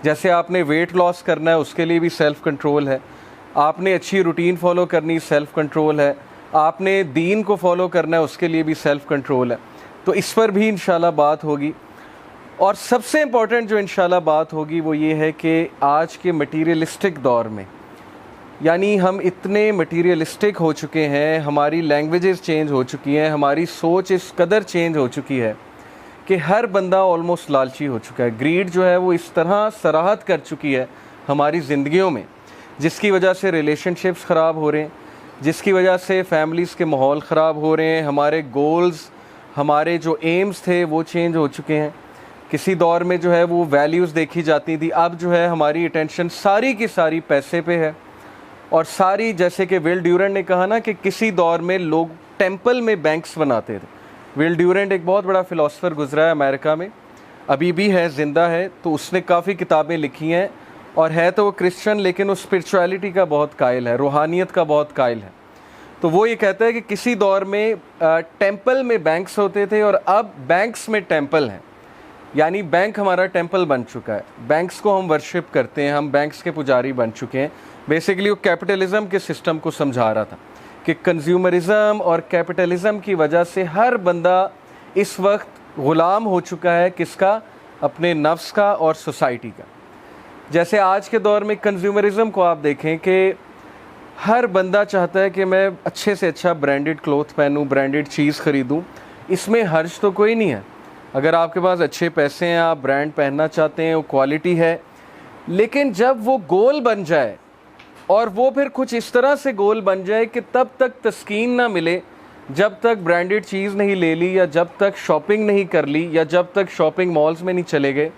जैसे आपने weight loss करना है उसके लिए भी सेल्फ़ कंट्रोल है, आपने अच्छी रूटीन फॉलो करनी सेल्फ़ कंट्रोल है, आपने दीन को फॉलो करना है उसके लिए भी सेल्फ़ कंट्रोल है। तो इस पर भी इंशाल्लाह बात होगी। और सबसे इम्पॉर्टेंट जो इंशाल्लाह बात होगी वो ये है कि आज के मटीरियलिस्टिक दौर में, यानी हम इतने मटीरियलिस्टिक हो चुके हैं, हमारी लैंग्वेजेस चेंज हो चुकी हैं, हमारी सोच इस कदर चेंज हो चुकी है कि हर बंदा ऑलमोस्ट लालची हो चुका है। ग्रीड जो है वो इस तरह सराहत कर चुकी है हमारी ज़िंदगियों में, जिसकी वजह से रिलेशनशिप्स ख़राब हो रहे हैं, जिसकी वजह से फैमिलीज़ के माहौल ख़राब हो रहे हैं, हमारे गोल्स, हमारे जो एम्स थे वो चेंज हो चुके हैं। किसी दौर में जो है वो वैल्यूज़ देखी जाती थी, अब जो है हमारी अटेंशन सारी की सारी पैसे पे है। और सारी, जैसे कि विल ड्यूरेंट ने कहा ना कि किसी दौर में लोग टेंपल में बैंक्स बनाते थे। विल ड्यूरेंट एक बहुत बड़ा फ़िलासफ़र गुजरा है अमेरिका में, अभी भी है, ज़िंदा है। तो उसने काफ़ी किताबें लिखी हैं और है तो वो क्रिश्चियन, लेकिन वो स्पिरिचुअलिटी का बहुत कायल है, रूहानियत का बहुत कायल है। तो वो ये कहता है कि किसी दौर में टेंपल में बैंक्स होते थे और अब बैंक्स में टेंपल हैं, यानी बैंक हमारा टेंपल बन चुका है। बैंक्स को हम वर्शिप करते हैं, हम बैंक्स के पुजारी बन चुके हैं। बेसिकली वो कैपिटलिज़म के सिस्टम को समझा रहा था कि कंज्यूमरिज़म और कैपिटलिज़म की वजह से हर बंदा इस वक्त ग़ुलाम हो चुका है, किसका? अपने नफ्स का और सोसाइटी का। जैसे आज के दौर में कंज्यूमरिज़म को आप देखें कि हर बंदा चाहता है कि मैं अच्छे से अच्छा ब्रांडेड क्लोथ पहनूं, ब्रांडेड चीज़ ख़रीदूं। इसमें हर्ज तो कोई नहीं है। अगर आपके पास अच्छे पैसे हैं, आप ब्रांड पहनना चाहते हैं, वो क्वालिटी है, लेकिन जब वो गोल बन जाए और वो फिर कुछ इस तरह से गोल बन जाए कि तब तक तस्कीन ना मिले जब तक ब्रांडेड चीज़ नहीं ले ली, या जब तक शॉपिंग नहीं कर ली, या जब तक शॉपिंग मॉल्स में नहीं चले गए,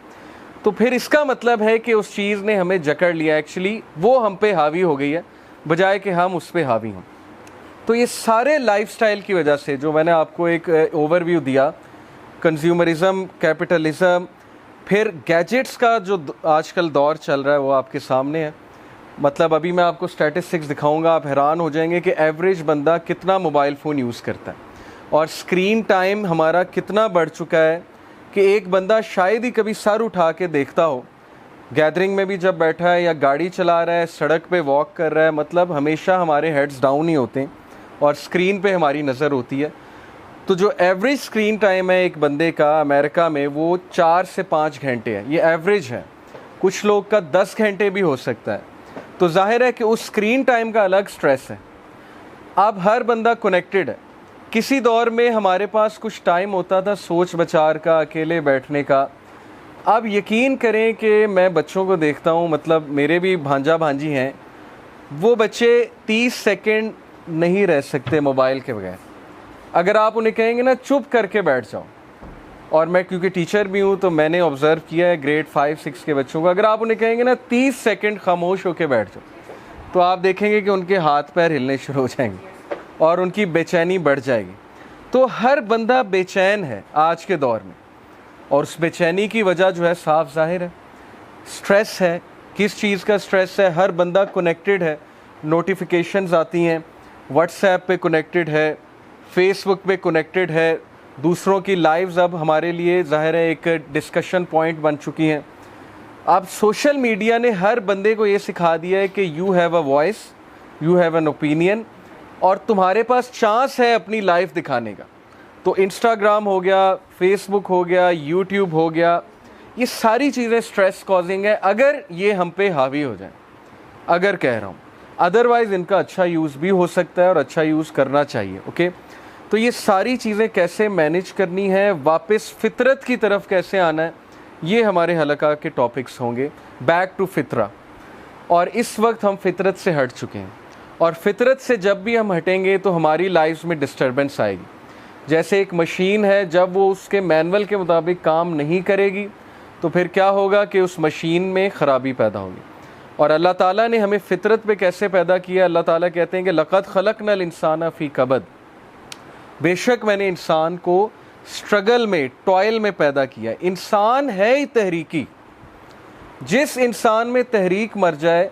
तो फिर इसका मतलब है कि उस चीज़ ने हमें जकड़ लिया। एक्चुअली वो हम पे हावी हो गई है बजाय कि हम उस पे हावी हों। तो ये सारे लाइफस्टाइल की वजह से, जो मैंने आपको एक ओवरव्यू दिया, कंज्यूमरिज़म, कैपिटलिज़म, फिर गैजेट्स का जो आजकल दौर चल रहा है वो आपके सामने है। मतलब अभी मैं आपको स्टैटिस्टिक्स दिखाऊंगा, आप हैरान हो जाएंगे कि एवरेज बंदा कितना मोबाइल फ़ोन यूज़ करता है और स्क्रीन टाइम हमारा कितना बढ़ चुका है कि एक बंदा शायद ही कभी सर उठा के देखता हो, गैदरिंग में भी जब बैठा है या गाड़ी चला रहा है, सड़क पे वॉक कर रहा है, मतलब हमेशा हमारे हेड्स डाउन ही होते हैं और स्क्रीन पे हमारी नज़र होती है। तो जो एवरेज स्क्रीन टाइम है एक बंदे का अमेरिका में, वो 4 से 5 घंटे है। ये एवरेज है, कुछ लोग का 10 घंटे भी हो सकता है। तो जाहिर है कि उस स्क्रीन टाइम का अलग स्ट्रेस है। अब हर बंदा कनेक्टेड है। किसी दौर में हमारे पास कुछ टाइम होता था सोच विचार का, अकेले बैठने का। अब यकीन करें कि मैं बच्चों को देखता हूँ, मतलब मेरे भी भांजा भांजी हैं, वो बच्चे 30 सेकंड नहीं रह सकते मोबाइल के बगैर। अगर आप उन्हें कहेंगे ना चुप करके बैठ जाओ, और मैं क्योंकि टीचर भी हूँ तो मैंने ऑब्ज़र्व किया है ग्रेड 5-6 के बच्चों को, अगर आप उन्हें कहेंगे ना 30 सेकंड खामोश होकर बैठ जाओ, तो आप देखेंगे कि उनके हाथ पैर हिलने शुरू हो जाएंगे और उनकी बेचैनी बढ़ जाएगी। तो हर बंदा बेचैन है आज के दौर में, और उस बेचैनी की वजह जो है साफ जाहिर है, स्ट्रेस है। किस चीज़ का स्ट्रेस है? हर बंदा कनेक्टेड है, नोटिफिकेशंस आती हैं, व्हाट्सएप पे कनेक्टेड है, फेसबुक पे कनेक्टेड है, दूसरों की लाइव्स अब हमारे लिए ज़ाहिर है एक डिस्कशन पॉइंट बन चुकी हैं। अब सोशल मीडिया ने हर बंदे को ये सिखा दिया है कि you have a voice, you have an opinion, और तुम्हारे पास चांस है अपनी लाइफ दिखाने का। तो इंस्टाग्राम हो गया, फेसबुक हो गया, यूट्यूब हो गया, ये सारी चीज़ें स्ट्रेस कॉजिंग है अगर ये हम पे हावी हो जाए, अगर कह रहा हूँ। अदरवाइज़ इनका अच्छा यूज़ भी हो सकता है और अच्छा यूज़ करना चाहिए। ओके, तो ये सारी चीज़ें कैसे मैनेज करनी है, वापस फितरत की तरफ कैसे आना है, ये हमारे हलका के टॉपिक्स होंगे, बैक टू फितरा। और इस वक्त हम फितरत से हट चुके हैं, और फितरत से जब भी हम हटेंगे तो हमारी लाइफ में डिस्टर्बेंस आएगी। जैसे एक मशीन है, जब वो उसके मैनुअल के मुताबिक काम नहीं करेगी तो फिर क्या होगा कि उस मशीन में ख़राबी पैदा होगी। और अल्लाह ताला ने हमें फितरत पे कैसे पैदा किया? अल्लाह ताला कहते हैं कि लक़द ख़लक़नल इंसाना फ़ी कबद, बेशक मैंने इंसान को स्ट्रगल में, टॉयल में पैदा किया। इंसान है ही तहरीकी। जिस इंसान में तहरीक मर जाए,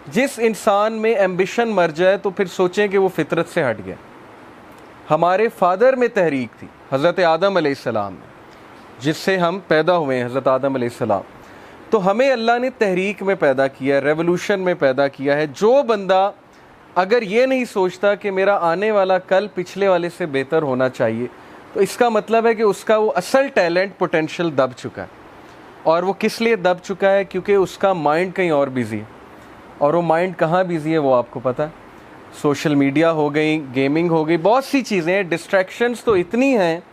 जिस इंसान में एम्बिशन मर जाए, तो फिर सोचें कि वो फितरत से हट गया। हमारे फादर में तहरीक थी, हज़रत आदम अलैहिस्सलाम, जिससे हम पैदा हुए हैं, हज़रत आदम अलैहिस्सलाम। तो हमें अल्लाह ने तहरीक में पैदा किया, रेवोल्यूशन में पैदा किया है। जो बंदा अगर ये नहीं सोचता कि मेरा आने वाला कल पिछले वाले से बेहतर होना चाहिए, तो इसका मतलब है कि उसका वो असल टैलेंट पोटेंशियल दब चुका है। और वो किस लिए दब चुका है? क्योंकि उसका माइंड कहीं और बिजी है। और वो माइंड कहाँ बिजी है वो आपको पता है। सोशल मीडिया हो गई, गेमिंग हो गई, बहुत सी चीज़ें हैं। डिस्ट्रैक्शंस तो इतनी हैं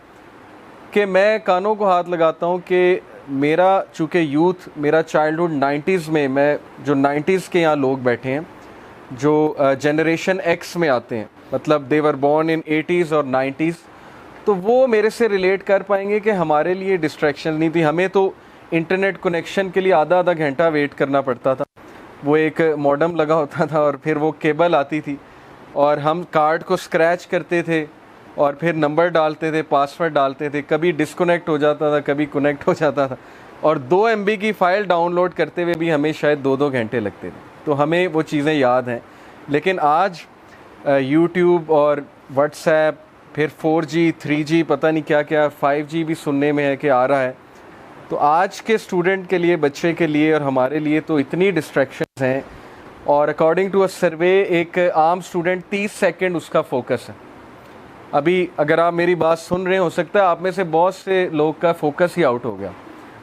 कि मैं कानों को हाथ लगाता हूँ कि मेरा चूँकि यूथ, मेरा चाइल्डहुड 90s में, मैं जो 90s के यहाँ लोग बैठे हैं जो जनरेशन एक्स में आते हैं, मतलब दे वर बॉर्न इन 80s और 90s, तो वो मेरे से रिलेट कर पाएंगे कि हमारे लिए डिस्ट्रैक्शन नहीं थी। हमें तो इंटरनेट कनेक्शन के लिए आधा आधा घंटा वेट करना पड़ता था। वो एक मॉडेम लगा होता था और फिर वो केबल आती थी और हम कार्ड को स्क्रैच करते थे और फिर नंबर डालते थे, पासवर्ड डालते थे। कभी डिस्कनेक्ट हो जाता था, कभी कनेक्ट हो जाता था। और 2 MB की फ़ाइल डाउनलोड करते हुए भी हमें शायद 2-2 घंटे लगते थे। तो हमें वो चीज़ें याद हैं। लेकिन आज यूट्यूब और व्हाट्सएप, फिर 4G 3G, पता नहीं क्या क्या, 5G भी सुनने में है कि आ रहा है। तो आज के स्टूडेंट के लिए, बच्चे के लिए और हमारे लिए तो इतनी डिस्ट्रैक्शंस हैं। और अकॉर्डिंग टू अ सर्वे, एक आम स्टूडेंट 30 सेकंड उसका फोकस है। अभी अगर आप मेरी बात सुन रहे हो सकता है आप में से बहुत से लोग का फोकस ही आउट हो गया,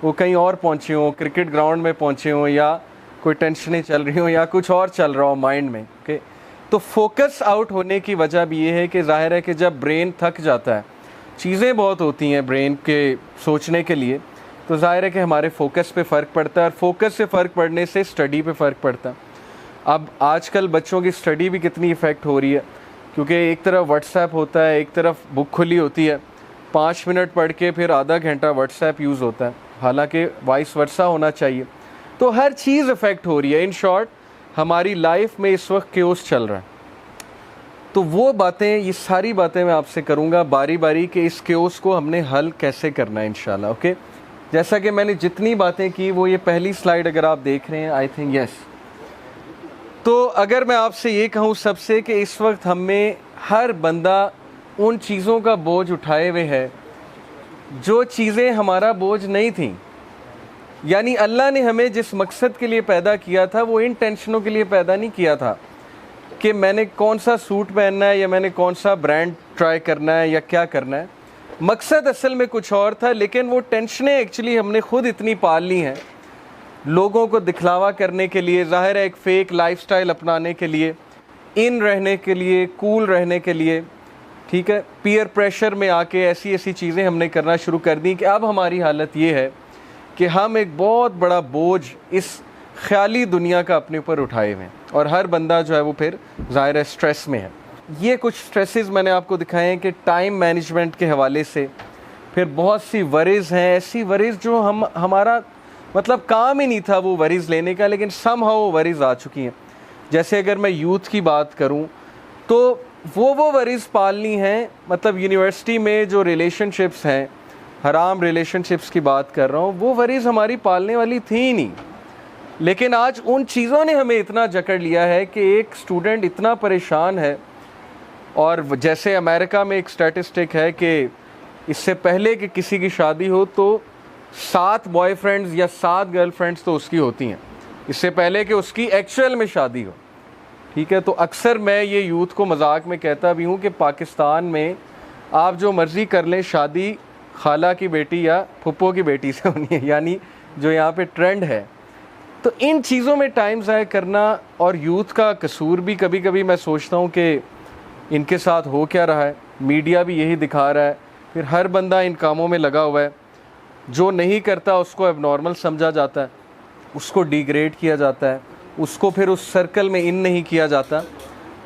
वो कहीं और पहुँचे हों, क्रिकेट ग्राउंड में पहुँचे हों, या कोई टेंशनें चल रही हों, या कुछ और चल रहा हो माइंड में। ओके, तो फोकस आउट होने की वजह भी ये है कि जाहिर है कि जब ब्रेन थक जाता है, चीज़ें बहुत होती हैं ब्रेन के सोचने के लिए, तो जाहिर है कि हमारे फोकस पे फ़र्क पड़ता है। और फोकस से फ़र्क पड़ने से स्टडी पे फ़र्क पड़ता है। अब आजकल बच्चों की स्टडी भी कितनी इफ़ेक्ट हो रही है, क्योंकि एक तरफ व्हाट्सएप होता है, एक तरफ बुक खुली होती है, 5 मिनट पढ़ के फिर आधा घंटा व्हाट्सएप यूज़ होता है, हालांकि वाइस वर्सा होना चाहिए। तो हर चीज़ इफ़ेक्ट हो रही है। इन शॉर्ट, हमारी लाइफ में इस वक्त केओस चल रहा है। तो वो बातें, ये सारी बातें मैं आपसे करूँगा बारी बारी कि इस केओस को हमने हल कैसे करना है इंशाल्लाह। ओके, जैसा कि मैंने जितनी बातें की, वो ये पहली स्लाइड अगर आप देख रहे हैं, आई थिंक यस। तो अगर मैं आपसे ये कहूँ सबसे कि इस वक्त हमें हर बंदा उन चीज़ों का बोझ उठाए हुए है जो चीज़ें हमारा बोझ नहीं थी। यानी अल्लाह ने हमें जिस मकसद के लिए पैदा किया था, वो इन टेंशनों के लिए पैदा नहीं किया था कि मैंने कौन सा सूट पहनना है या मैंने कौन सा ब्रांड ट्राई करना है या क्या करना है। मकसद असल में कुछ और था, लेकिन वो टेंशनें एक्चुअली हमने खुद इतनी पाल ली हैं, लोगों को दिखलावा करने के लिए, ज़ाहिर है एक फ़ेक लाइफस्टाइल अपनाने के लिए, इन रहने के लिए, कूल रहने के लिए, ठीक है, पीयर प्रेशर में आके ऐसी ऐसी चीज़ें हमने करना शुरू कर दी कि अब हमारी हालत ये है कि हम एक बहुत बड़ा बोझ इस ख्याली दुनिया का अपने ऊपर उठाए हुए हैं। और हर बंदा जो है वो फिर ज़ाहिर है स्ट्रेस में है। ये कुछ स्ट्रेसेस मैंने आपको दिखाए हैं कि टाइम मैनेजमेंट के हवाले से, फिर बहुत सी वरीज़ हैं, ऐसी वरीज़ जो हमारा मतलब काम ही नहीं था वो वरीज़ लेने का, लेकिन समहाउ वो वरीज़ आ चुकी हैं। जैसे अगर मैं यूथ की बात करूं तो वो वरीज़ पालनी हैं, मतलब यूनिवर्सिटी में जो रिलेशनशिप्स हैं, हराम रिलेशनशिप्स की बात कर रहा हूँ, वो वरीज़ हमारी पालने वाली थी ही नहीं। लेकिन आज उन चीज़ों ने हमें इतना जकड़ लिया है कि एक स्टूडेंट इतना परेशान है। और जैसे अमेरिका में एक स्टैटिस्टिक है कि इससे पहले कि किसी की शादी हो तो 7 बॉयफ्रेंड्स या 7 गर्लफ्रेंड्स तो उसकी होती हैं, इससे पहले कि उसकी एक्चुअल में शादी हो। ठीक है, तो अक्सर मैं ये यूथ को मजाक में कहता भी हूँ कि पाकिस्तान में आप जो मर्ज़ी कर लें, शादी खाला की बेटी या फुप्पो की बेटी से होनी है, यानी जो यहाँ पे ट्रेंड है। तो इन चीज़ों में टाइम ज़ाया करना, और यूथ का कसूर भी कभी कभी मैं सोचता हूँ कि इनके साथ हो क्या रहा है, मीडिया भी यही दिखा रहा है, फिर हर बंदा इन कामों में लगा हुआ है। जो नहीं करता उसको एबनॉर्मल समझा जाता है, उसको डिग्रेड किया जाता है, उसको फिर उस सर्कल में इन नहीं किया जाता।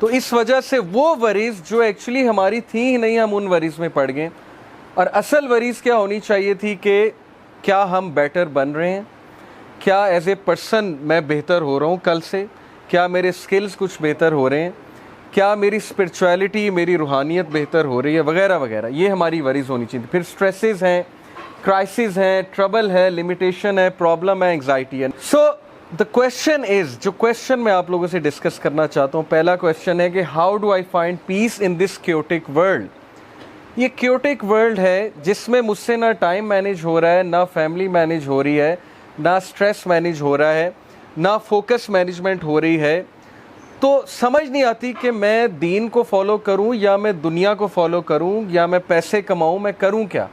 तो इस वजह से वो वरीज़ जो एक्चुअली हमारी थी ही नहीं, हम उन वरीज़ में पड़ गए। और असल वरीज़ क्या होनी चाहिए थी कि क्या हम बेटर बन रहे हैं, क्या एज ए पर्सन मैं बेहतर हो रहा हूँ कल से, क्या मेरे स्किल्स कुछ बेहतर हो रहे हैं, क्या मेरी स्पिरिचुअलिटी, मेरी रूहानियत बेहतर हो रही है, वगैरह वगैरह। ये हमारी वरीज़ होनी चाहिए। फिर स्ट्रेसेस हैं, क्राइसिस है, ट्रबल है, लिमिटेशन है, प्रॉब्लम है, एंग्जाइटी है। सो द क्वेश्चन इज, जो क्वेश्चन मैं आप लोगों से डिस्कस करना चाहता हूँ, पहला क्वेश्चन है कि how do I find peace in this chaotic world. ये क्योटिक वर्ल्ड है जिसमें मुझसे ना टाइम मैनेज हो रहा है, ना फैमिली मैनेज हो रही है, ना स्ट्रेस मैनेज हो रहा है, ना फोकस मैनेजमेंट हो रही है, तो समझ नहीं आती कि मैं दीन को फॉलो करूं या मैं दुनिया को फॉलो करूं या मैं पैसे कमाऊं, मैं करूं क्या।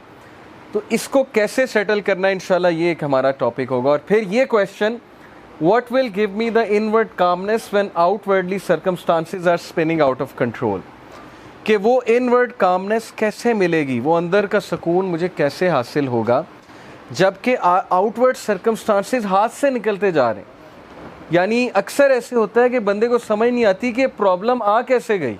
तो इसको कैसे सेटल करना है, इंशाल्लाह ये एक हमारा टॉपिक होगा। और फिर ये question, what will give me the inward calmness when outwardly circumstances are spinning out of control, कि वो इनवर्ड कामनेस कैसे मिलेगी, वो अंदर का सुकून मुझे कैसे हासिल होगा जबकि आउटवर्ड सर्कमस्टांसेस हाथ से निकलते जा रहे हैं। यानी अक्सर ऐसे होता है कि बंदे को समझ नहीं आती कि प्रॉब्लम आ कैसे गई।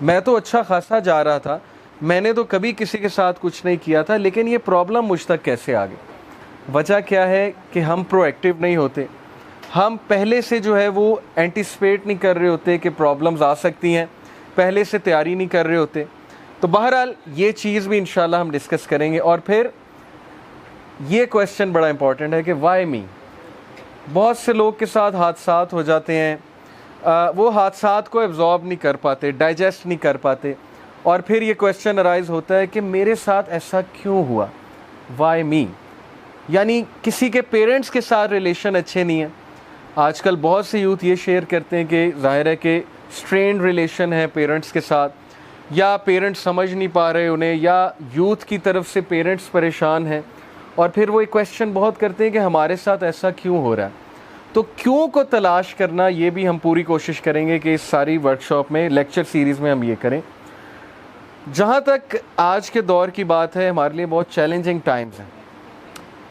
मैं तो अच्छा खासा जा रहा था, मैंने तो कभी किसी के साथ कुछ नहीं किया था, लेकिन ये प्रॉब्लम मुझ तक कैसे आ गई। वजह क्या है कि हम प्रोएक्टिव नहीं होते, हम पहले से जो है वो एंटिसिपेट नहीं कर रहे होते कि प्रॉब्लम्स आ सकती हैं, पहले से तैयारी नहीं कर रहे होते। तो बहरहाल ये चीज़ भी इंशाल्लाह हम डिस्कस करेंगे। और फिर ये क्वेश्चन बड़ा इंपॉर्टेंट है कि वाई मी। बहुत से लोग के साथ हादसात हो जाते हैं, वो हादसात को एब्जॉर्ब नहीं कर पाते, डाइजेस्ट नहीं कर पाते, और फिर ये क्वेश्चन अराइज होता है कि मेरे साथ ऐसा क्यों हुआ, वाई मी। यानी किसी के पेरेंट्स के साथ रिलेशन अच्छे नहीं है। आजकल बहुत से यूथ ये शेयर करते हैं कि ज़ाहिर है कि स्ट्रेन्ड रिलेशन है पेरेंट्स के साथ, या पेरेंट्स समझ नहीं पा रहे उन्हें, या यूथ की तरफ से पेरेंट्स परेशान हैं, और फिर वो एक क्वेश्चन बहुत करते हैं कि हमारे साथ ऐसा क्यों हो रहा है। तो क्यों को तलाश करना, ये भी हम पूरी कोशिश करेंगे कि इस सारी वर्कशॉप में, लेक्चर सीरीज़ में हम ये करें। जहाँ तक आज के दौर की बात है, हमारे लिए बहुत चैलेंजिंग टाइम्स हैं।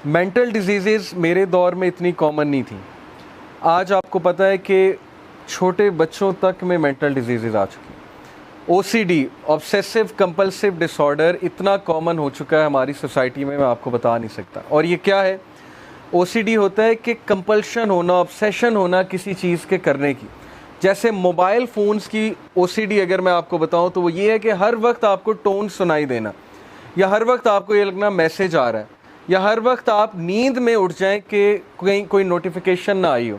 मेंटल डिजीज़ मेरे दौर में इतनी कॉमन नहीं थी। आज आपको पता है कि छोटे बच्चों तक में मेंटल डिजीज़ आ चुकी हैं। OCD, ऑब्सेसिव कंपल्सिव डिसऑर्डर, इतना कॉमन हो चुका है हमारी सोसाइटी में, मैं आपको बता नहीं सकता। और ये क्या है, OCD होता है कि कंपल्शन होना, ऑब्सेशन होना किसी चीज़ के करने की। जैसे मोबाइल फ़ोन्स की OCD अगर मैं आपको बताऊं तो वो ये है कि हर वक्त आपको टोन सुनाई देना, या हर वक्त आपको ये लगना मैसेज आ रहा है, या हर वक्त आप नींद में उठ जाएं कि कोई नोटिफिकेशन ना आई हो,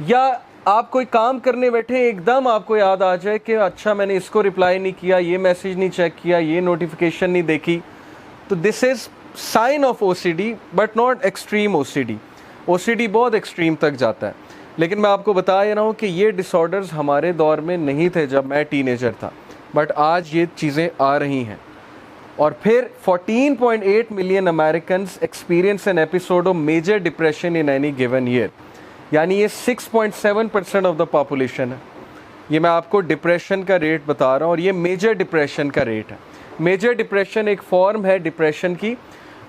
या आप कोई काम करने बैठे एकदम आपको याद आ जाए कि अच्छा मैंने इसको रिप्लाई नहीं किया, ये मैसेज नहीं चेक किया, ये नोटिफिकेशन नहीं देखी। तो this is sine of OCD, but not extreme OCD। OCD बहुत एक्सट्रीम तक जाता है, लेकिन मैं आपको बता रहा हूँ कि ये डिसऑर्डर्स हमारे दौर में नहीं थे जब मैं टीनेजर था, बट आज ये चीज़ें आ रही हैं। और फिर 14.8 million Americans experience an episode of major depression in any given year. यानी ये 6.7% ऑफ द पॉपुलेशन है। ये मैं आपको डिप्रेशन का रेट बता रहा हूँ, और ये मेजर डिप्रेशन का रेट है। मेजर डिप्रेशन एक फॉर्म है डिप्रेशन की,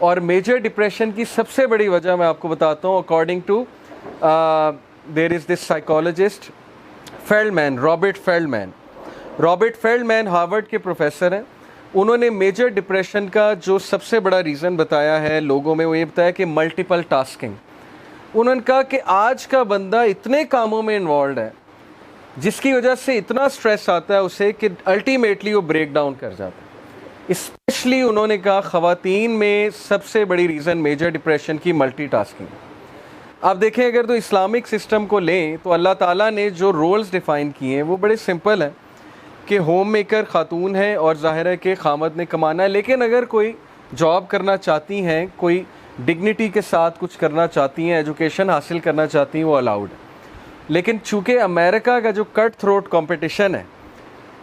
और मेजर डिप्रेशन की सबसे बड़ी वजह मैं आपको बताता हूँ। According to there is this psychologist Feldman, Robert Feldman Harvard के प्रोफेसर हैं। उन्होंने मेजर डिप्रेशन का जो सबसे बड़ा रीज़न बताया है लोगों में, वो ये बताया कि मल्टीपल टास्किंग। उन्होंने कहा कि आज का बंदा इतने कामों में इन्वॉल्व है जिसकी वजह से इतना स्ट्रेस आता है उसे कि अल्टीमेटली वो ब्रेक डाउन कर जाता है। स्पेशली उन्होंने कहा ख़वातीन में सबसे बड़ी रीज़न मेजर डिप्रेशन की मल्टीटास्किंग। आप देखें, अगर तो इस्लामिक सिस्टम को लें तो अल्लाह ताला ने जो रोल्स डिफ़ाइन किए हैं वो बड़े सिंपल हैं कि होम मेकर ख़ातून है और ज़ाहिर है कि ख़ामद ने कमाना है, लेकिन अगर कोई जॉब करना चाहती हैं, कोई डिग्निटी के साथ कुछ करना चाहती हैं, एजुकेशन हासिल करना चाहती हैं, वो अलाउड है। लेकिन चूँकि अमेरिका का जो कट थ्रोट कंपटीशन है,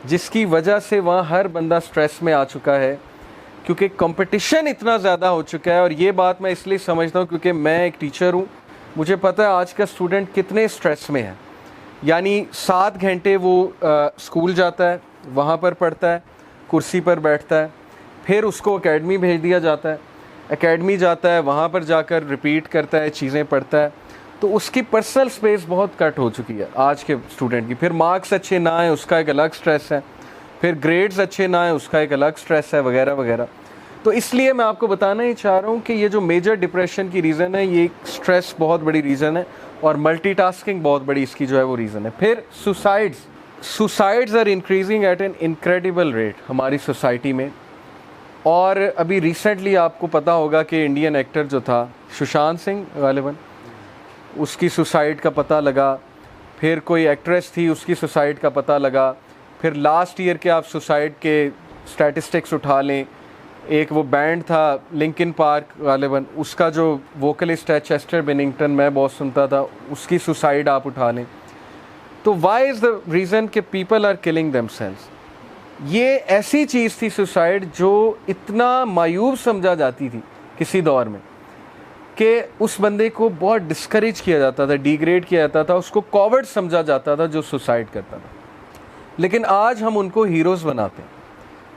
जिसकी वजह से वहाँ हर बंदा स्ट्रेस में आ चुका है, क्योंकि कंपटीशन इतना ज़्यादा हो चुका है। और ये बात मैं इसलिए समझता हूँ क्योंकि मैं एक टीचर हूँ, मुझे पता है आज का स्टूडेंट कितने स्ट्रेस में है। यानी 7 घंटे वो स्कूल जाता है, वहाँ पर पढ़ता है, कुर्सी पर बैठता है, फिर उसको एकेडमी भेज दिया जाता है, एकेडमी जाता है, वहाँ पर जाकर रिपीट करता है, चीज़ें पढ़ता है। तो उसकी पर्सनल स्पेस बहुत कट हो चुकी है आज के स्टूडेंट की। फिर मार्क्स अच्छे ना आए उसका एक अलग स्ट्रेस है, फिर ग्रेड्स अच्छे ना आए उसका एक अलग स्ट्रेस है, वगैरह वगैरह। तो इसलिए मैं आपको बताना ही चाह रहा हूँ कि ये जो मेजर डिप्रेशन की रीज़न है, ये स्ट्रेस बहुत बड़ी रीज़न है, और मल्टीटास्किंग बहुत बड़ी इसकी जो है वो रीज़न है। फिर suicides are increasing at an incredible rate हमारी सोसाइटी में। और अभी रिसेंटली आपको पता होगा कि इंडियन एक्टर जो था सुशांत सिंह गालिबन, उसकी सुसाइड का पता लगा। फिर कोई एक्ट्रेस थी, उसकी सुसाइड का पता लगा। फिर लास्ट ईयर के आप सुसाइड के स्टैटिस्टिक्स उठा लें एक वो बैंड था लिंकिन पार्क गालिबन, उसका जो वोकलिस्ट है चेस्टर बेनिंगटन, मैं बहुत सुनता था, उसकी सुसाइड आप उठा लें। तो वाई इज़ द रीज़न कि पीपल आर किलिंग देमसेल्व्स। ये ऐसी चीज़ थी सुसाइड जो इतना मायूब समझा जाती थी किसी दौर में कि उस बंदे को बहुत डिस्करेज किया जाता था, डिग्रेड किया जाता था, उसको कॉवर्ड समझा जाता था जो सुसाइड करता था। लेकिन आज हम उनको हीरोज़ बनाते हैं,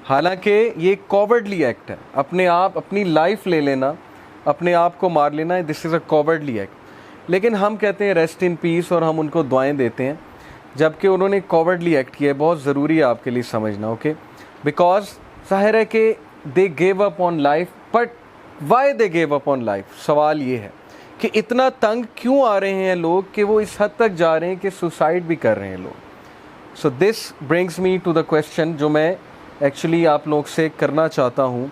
हालांकि ये कॉवर्डली एक्ट है। अपने आप अपनी लाइफ ले लेना, अपने आप को मार लेना, this is a cowardly act. लेकिन हम कहते हैं रेस्ट इन पीस और हम उनको दुआएं देते हैं, जबकि उन्होंने कॉवर्डली एक्ट किया है। बहुत ज़रूरी है आपके लिए समझना, ओके, बिकॉज ज़ाहिर है कि they gave up on life, but why they gave up on life, सवाल ये है कि इतना तंग क्यों आ रहे हैं लोग कि वो इस हद तक जा रहे हैं कि सुसाइड भी कर रहे हैं लोग। So this brings me to the question जो मैं एक्चुअली आप लोग से करना चाहता हूँ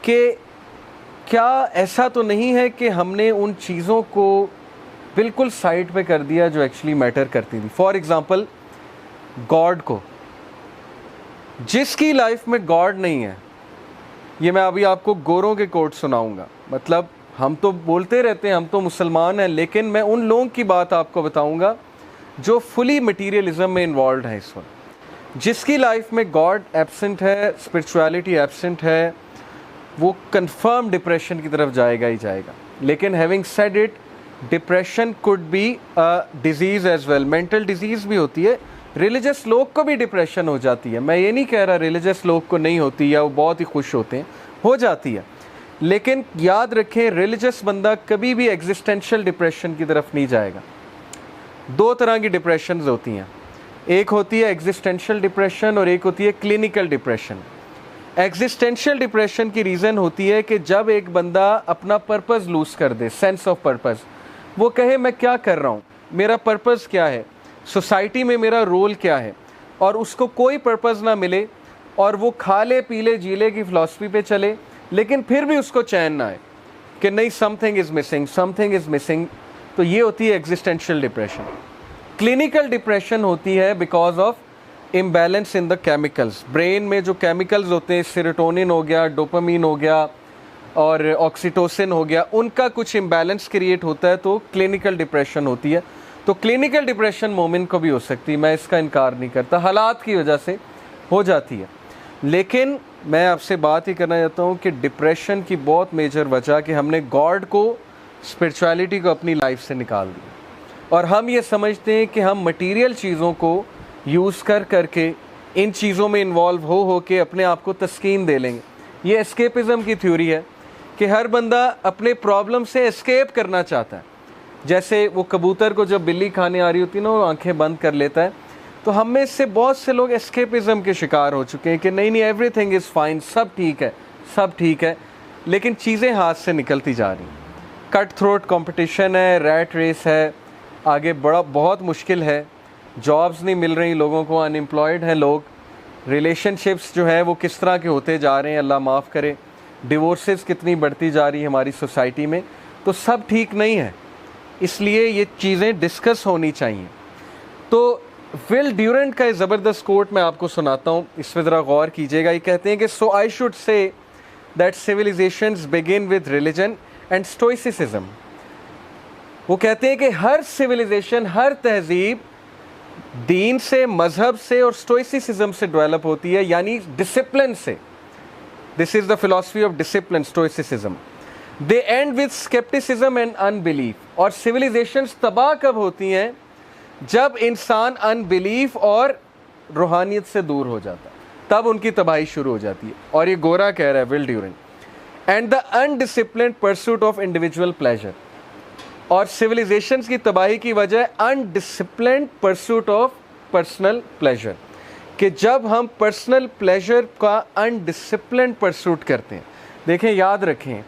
कि क्या ऐसा तो नहीं है कि हमने उन चीज़ों को बिल्कुल साइड पे कर दिया जो एक्चुअली मैटर करती थी। फॉर एग्ज़ाम्पल गॉड को, जिसकी लाइफ में गॉड नहीं है, ये मैं अभी आपको गोरों के कोट सुनाऊंगा। मतलब हम तो बोलते रहते हैं हम तो मुसलमान हैं, लेकिन मैं उन लोगों की बात आपको बताऊंगा जो फुली मटीरियलिज्म में इन्वॉल्व है इस वक्त। जिसकी लाइफ में गॉड एब्सेंट है, स्पिरिचुअलिटी एब्सेंट है, वो कंफर्म डिप्रेशन की तरफ जाएगा ही जाएगा। लेकिन having said it, depression could be a disease as well, mental disease भी होती है। रिलीजियस लोग को भी डिप्रेशन हो जाती है, मैं ये नहीं कह रहा रिलीजियस लोग को नहीं होती या वो बहुत ही खुश होते हैं, हो जाती है। लेकिन याद रखें, रिलीजियस बंदा कभी भी एग्जिस्टेंशियल डिप्रेशन की तरफ नहीं जाएगा। दो तरह की डिप्रेशन होती हैं, एक होती है एग्जिस्टेंशियल डिप्रेशन और एक होती है क्लिनिकल डिप्रेशन। एग्जिस्टेंशियल डिप्रेशन की रीज़न होती है कि जब एक बंदा अपना पर्पज़ लूज़ कर दे, सेंस ऑफ पर्पज़, वो कहे मैं क्या कर रहा हूँ, मेरा पर्पज़ क्या है, सोसाइटी में मेरा रोल क्या है, और उसको कोई पर्पज़ ना मिले और वो खा ले पी ले जी ले की फ़िलासफ़ी पे चले, लेकिन फिर भी उसको चैन ना आए कि नहीं something is missing, something is missing. तो ये होती है एग्जिस्टेंशियल डिप्रेशन। क्लिनिकल डिप्रेशन होती है because of imbalance in the chemicals. Brain में जो केमिकल्स होते हैं, सेरोटोनिन हो गया, डोपामीन हो गया और ऑक्सीटोसिन हो गया, उनका कुछ इम्बैलेंस क्रिएट होता है, तो क्लिनिकल डिप्रेशन होती है। तो क्लिनिकल डिप्रेशन मोमिन को भी हो सकती है, मैं इसका इनकार नहीं करता, हालात की वजह से हो जाती है। लेकिन मैं आपसे बात ही करना चाहता हूँ कि डिप्रेशन की बहुत मेजर वजह कि हमने गॉड को, स्पिरिचुअलिटी को अपनी लाइफ से निकाल दिया और हम ये समझते हैं कि हम मटीरियल चीज़ों को यूज़ कर करके, इन चीज़ों में इन्वॉल्व हो के अपने आप को तस्कीन दे लेंगे। ये एस्केपिज़म की थ्योरी है कि हर बंदा अपने प्रॉब्लम से एस्केप करना चाहता है। जैसे वो कबूतर को जब बिल्ली खाने आ रही होती है ना, वो आंखें बंद कर लेता है। तो हम में से बहुत से लोग एस्केपिज़म के शिकार हो चुके हैं कि नहीं नहीं एवरीथिंग इज़ फाइन, सब ठीक है, सब ठीक है, लेकिन चीज़ें हाथ से निकलती जा रही। कट थ्रोट कंपटीशन है, रैट रेस है, आगे बड़ा बहुत मुश्किल है, जॉब्स नहीं मिल रही लोगों को, अनएम्प्लॉयड हैं लोग, रिलेशनशिप्स जो है वो किस तरह के होते जा रहे हैं, अल्लाह माफ़ करे, डिवोर्सेस कितनी बढ़ती जा रही है हमारी सोसाइटी में। तो सब ठीक नहीं है, इसलिए ये चीज़ें डिस्कस होनी चाहिए। तो विल ड्यूरेंट का ज़बरदस्त कोट मैं आपको सुनाता हूँ, इस पर ज़रा गौर कीजिएगा। ये कहते हैं कि so I should say that civilizations begin with religion and stoicism. वो कहते हैं कि हर सिविलाइजेशन, हर तहजीब दीन से, मज़हब से और स्टोइसिज्म से डेवलप होती है, यानी डिसिप्लिन से। This is the philosophy of discipline, stoicism. They and with scepticism and unbelief. और सिविलाइजेशंस तबाह कब होती हैं? जब इंसान अनबिलीफ और रूहानियत से दूर हो जाता है, तब उनकी तबाही शुरू हो जाती है। और ये गोरा कह रहा है, Will Durant, and the undisciplined pursuit of individual pleasure. और सिविलाइजेशंस की तबाही की वजह undisciplined pursuit of personal pleasure, कि जब हम पर्सनल प्लेजर का अनडिसिप्लिन्ड परसूट करते हैं। देखें, याद रखें,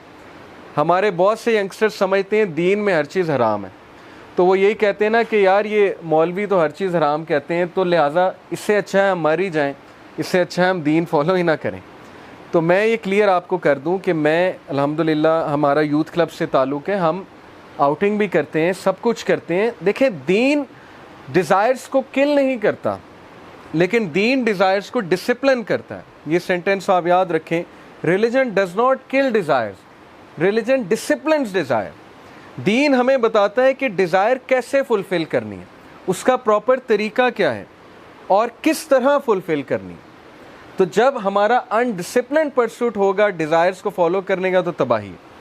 हमारे बहुत से यंगस्टर्स समझते हैं दीन में हर चीज़ हराम है, तो वो यही कहते हैं ना कि यार ये मौलवी तो हर चीज़ हराम कहते हैं, तो लिहाजा इससे अच्छा है हम मर ही जाएँ, इससे अच्छा है हम दीन फॉलो ही ना करें। तो मैं ये क्लियर आपको कर दूं कि मैं अल्हम्दुलिल्लाह, हमारा यूथ क्लब से ताल्लुक़ है, हम आउटिंग भी करते हैं, सब कुछ करते हैं। देखें, दीन डिज़ायर्स को किल नहीं करता, लेकिन दीन डिज़ायर्स को डिसिप्लिन करता है। ये सेंटेंस आप याद रखें, religion does not kill desires, religion disciplines desire. दीन हमें बताता है कि डिज़ायर कैसे फुलफ़िल करनी है, उसका प्रॉपर तरीका क्या है और किस तरह फुलफ़िल करनी है। तो जब हमारा अनडिसिप्लिन्ड परसूट होगा डिज़ायर्स को फॉलो करने का तो तबाही है।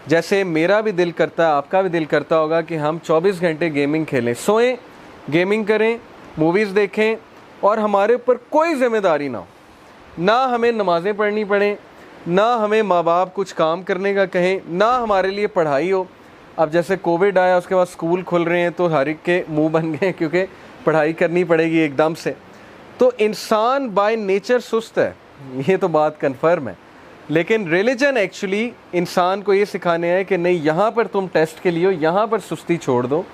जैसे मेरा भी दिल करता है, आपका भी दिल करता होगा कि हम 24 घंटे गेमिंग खेलें, सोएं, गेमिंग करें, मूवीज़ देखें और हमारे ऊपर कोई ज़िम्मेदारी ना हो, ना हमें नमाज़ें पढ़नी पड़ें, ना हमें माँ बाप कुछ काम करने का कहें, ना हमारे लिए पढ़ाई हो। अब जैसे कोविड आया उसके बाद स्कूल खुल रहे हैं तो हर एक के मुंह बन गए क्योंकि पढ़ाई करनी पड़ेगी एकदम से। तो इंसान बाय नेचर सुस्त है, ये तो बात कन्फर्म है। लेकिन रिलीजन एक्चुअली इंसान को ये सिखाने है कि नहीं, यहाँ पर तुम टेस्ट के लिए हो, यहाँ पर सुस्ती छोड़ दो।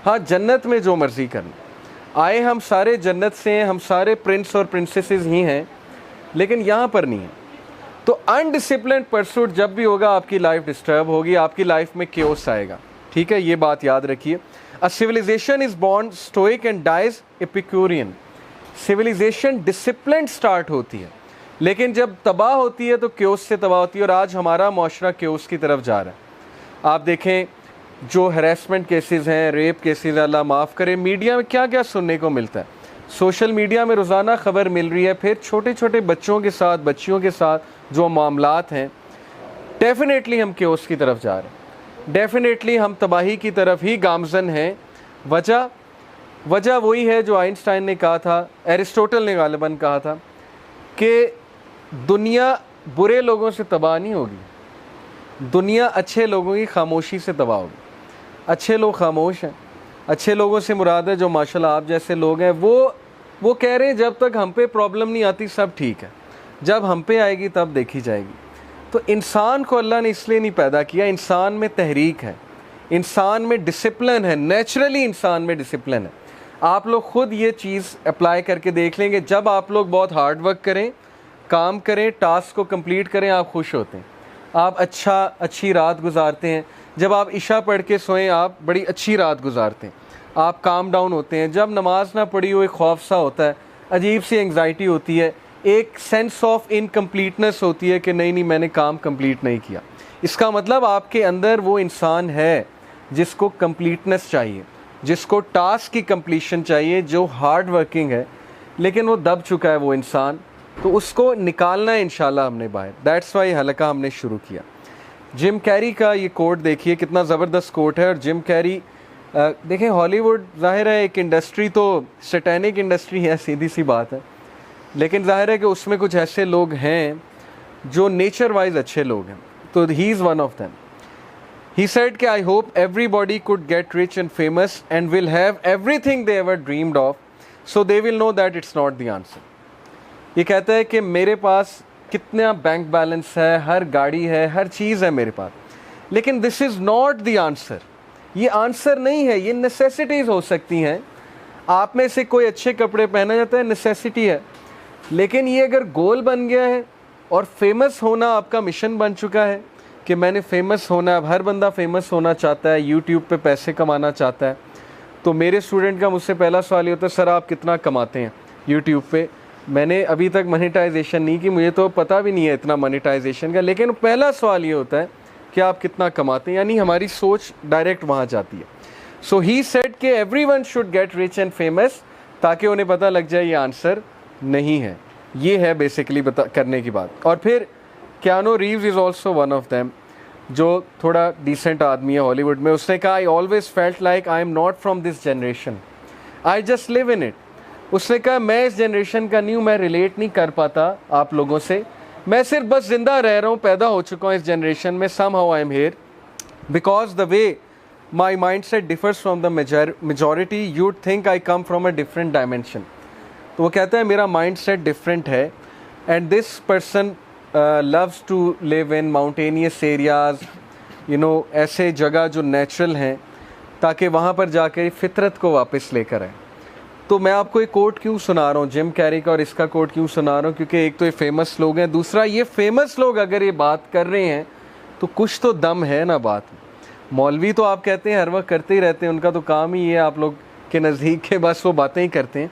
हाँ, जन्नत में जो मर्ज़ी करना, आए हम सारे जन्नत से हैं, हम सारे प्रिंस और प्रिंसेसेस ही हैं, लेकिन यहाँ पर नहीं है। तो अनडिसिप्लिन्ड परसूट जब भी होगा आपकी लाइफ डिस्टर्ब होगी, आपकी लाइफ में केओस आएगा। ठीक है, ये बात याद रखिए। A civilization is born stoic and dies epicurean. Civilization discipline start होती है, लेकिन जब तबाह होती है तो केओस से तबाह होती है, और आज हमारा माशरा केओस की तरफ जा रहा है। आप देखें जो हैरेसमेंट केसेस हैं, रेप केसेस, अल्लाह माफ़ करे, मीडिया में क्या क्या सुनने को मिलता है। सोशल मीडिया में रोज़ाना ख़बर मिल रही है, फिर छोटे छोटे बच्चों के साथ, बच्चियों के साथ जो मामलात हैं, डेफिनेटली हम केओस की तरफ जा रहे हैं, डेफिनेटली हम तबाही की तरफ ही गामज़न हैं। वजह वही है जो आइंस्टाइन ने कहा था, एरिस्टोटल ने गालिबन कहा था कि दुनिया बुरे लोगों से तबाह नहीं होगी, दुनिया अच्छे लोगों की खामोशी से तबाह होगी। अच्छे लोग खामोश हैं, अच्छे लोगों से मुराद है जो माशाल्लाह आप जैसे लोग हैं, वो कह रहे हैं जब तक हम पे प्रॉब्लम नहीं आती सब ठीक है, जब हम पे आएगी तब देखी जाएगी। तो इंसान को अल्लाह ने इसलिए नहीं पैदा किया, इंसान में तहरीक है, इंसान में डिसिप्लिन है, नेचुरली इंसान में डिसिप्लिन है। आप लोग ख़ुद ये चीज़ अप्लाई करके देख लेंगे, जब आप लोग बहुत हार्ड वर्क करें, काम करें, टास्क को कंप्लीट करें, आप खुश होते हैं, आप अच्छी रात गुजारते हैं। जब आप इशा पढ़ के सोएं, आप बड़ी अच्छी रात गुजारते हैं, आप काम डाउन होते हैं। जब नमाज ना पढ़ी हो, एक खौफ सा होता है, अजीब सी एंग्जाइटी होती है, एक सेंस ऑफ इनकम्प्लीटनेस होती है कि नहीं मैंने काम कंप्लीट नहीं किया। इसका मतलब आपके अंदर वो इंसान है जिसको कंप्लीटनेस चाहिए, जिसको टास्क की कंप्लीशन चाहिए, जो हार्ड वर्किंग है, लेकिन वो दब चुका है वो इंसान। तो उसको निकालना है इंशाल्लाह हमने बाहर। दैट्स वाई हलका हमने शुरू किया। जिम कैरी का ये कोट देखिए, कितना ज़बरदस्त कोट है। और जिम कैरी देखें, हॉलीवुड ज़ाहिर है एक इंडस्ट्री तो सैटेनिक इंडस्ट्री है, सीधी सी बात है, लेकिन ज़ाहिर है कि उसमें कुछ ऐसे लोग हैं जो नेचर वाइज अच्छे लोग हैं, तो he is one of them. He said कि I hope everybody could get rich and famous and will have everything they ever dreamed of, so they will know that it's not the answer. ये कहता है कि मेरे पास कितना bank balance है, हर गाड़ी है, हर चीज़ है मेरे पास, लेकिन this is not the answer. ये आंसर नहीं है, ये नेसेसिटीज़ हो सकती हैं। आप में से कोई अच्छे कपड़े पहना जाता है, नेसेसिटी है, लेकिन ये अगर गोल बन गया है और फेमस होना आपका मिशन बन चुका है कि मैंने फेमस होना, अब हर बंदा फेमस होना चाहता है, यूट्यूब पे पैसे कमाना चाहता है। तो मेरे स्टूडेंट का मुझसे पहला सवाल ये होता है, सर आप कितना कमाते हैं यूट्यूब पे? मैंने अभी तक मोनेटाइजेशन नहीं की, मुझे तो पता भी नहीं है इतना मोनेटाइजेशन का, लेकिन पहला सवाल ये होता है कि आप कितना कमाते हैं, यानी हमारी सोच डायरेक्ट वहाँ जाती है। सो ही सेड कि everyone should get rich and famous, ताकि उन्हें पता लग जाए ये आंसर नहीं है। ये है बेसिकली करने की बात। और फिर Keanu Reeves is also one of them, जो थोड़ा डिसेंट आदमी है हॉलीवुड में। उसने कहा, I always felt like I am not from this generation, I just live in it. उसने कहा मैं इस जनरेशन का नहीं हूँ, मैं रिलेट नहीं कर पाता आप लोगों से, मैं सिर्फ बस ज़िंदा रह रहा हूँ, पैदा हो चुका हूँ इस जनरेशन में, somehow I am here because the way my mindset differs from the majority, you'd think I come from a different dimension। तो वो कहता है मेरा mindset different है, and this person loves to live in mountainous areas, you know, ऐसे जगह जो natural हैं, ताकि वहाँ पर जाकर फितरत को वापस लेकर आए। तो मैं आपको एक कोट क्यों सुना रहा हूँ जिम कैरी का, और इसका कोट क्यों सुना रहा हूँ, क्योंकि एक तो ये फेमस लोग हैं, दूसरा ये फेमस लोग अगर ये बात कर रहे हैं तो कुछ तो दम है ना बात में। मौलवी तो आप कहते हैं हर वक्त करते ही रहते हैं, उनका तो काम ही है आप लोग के नज़दीक के बस वो बातें ही करते हैं।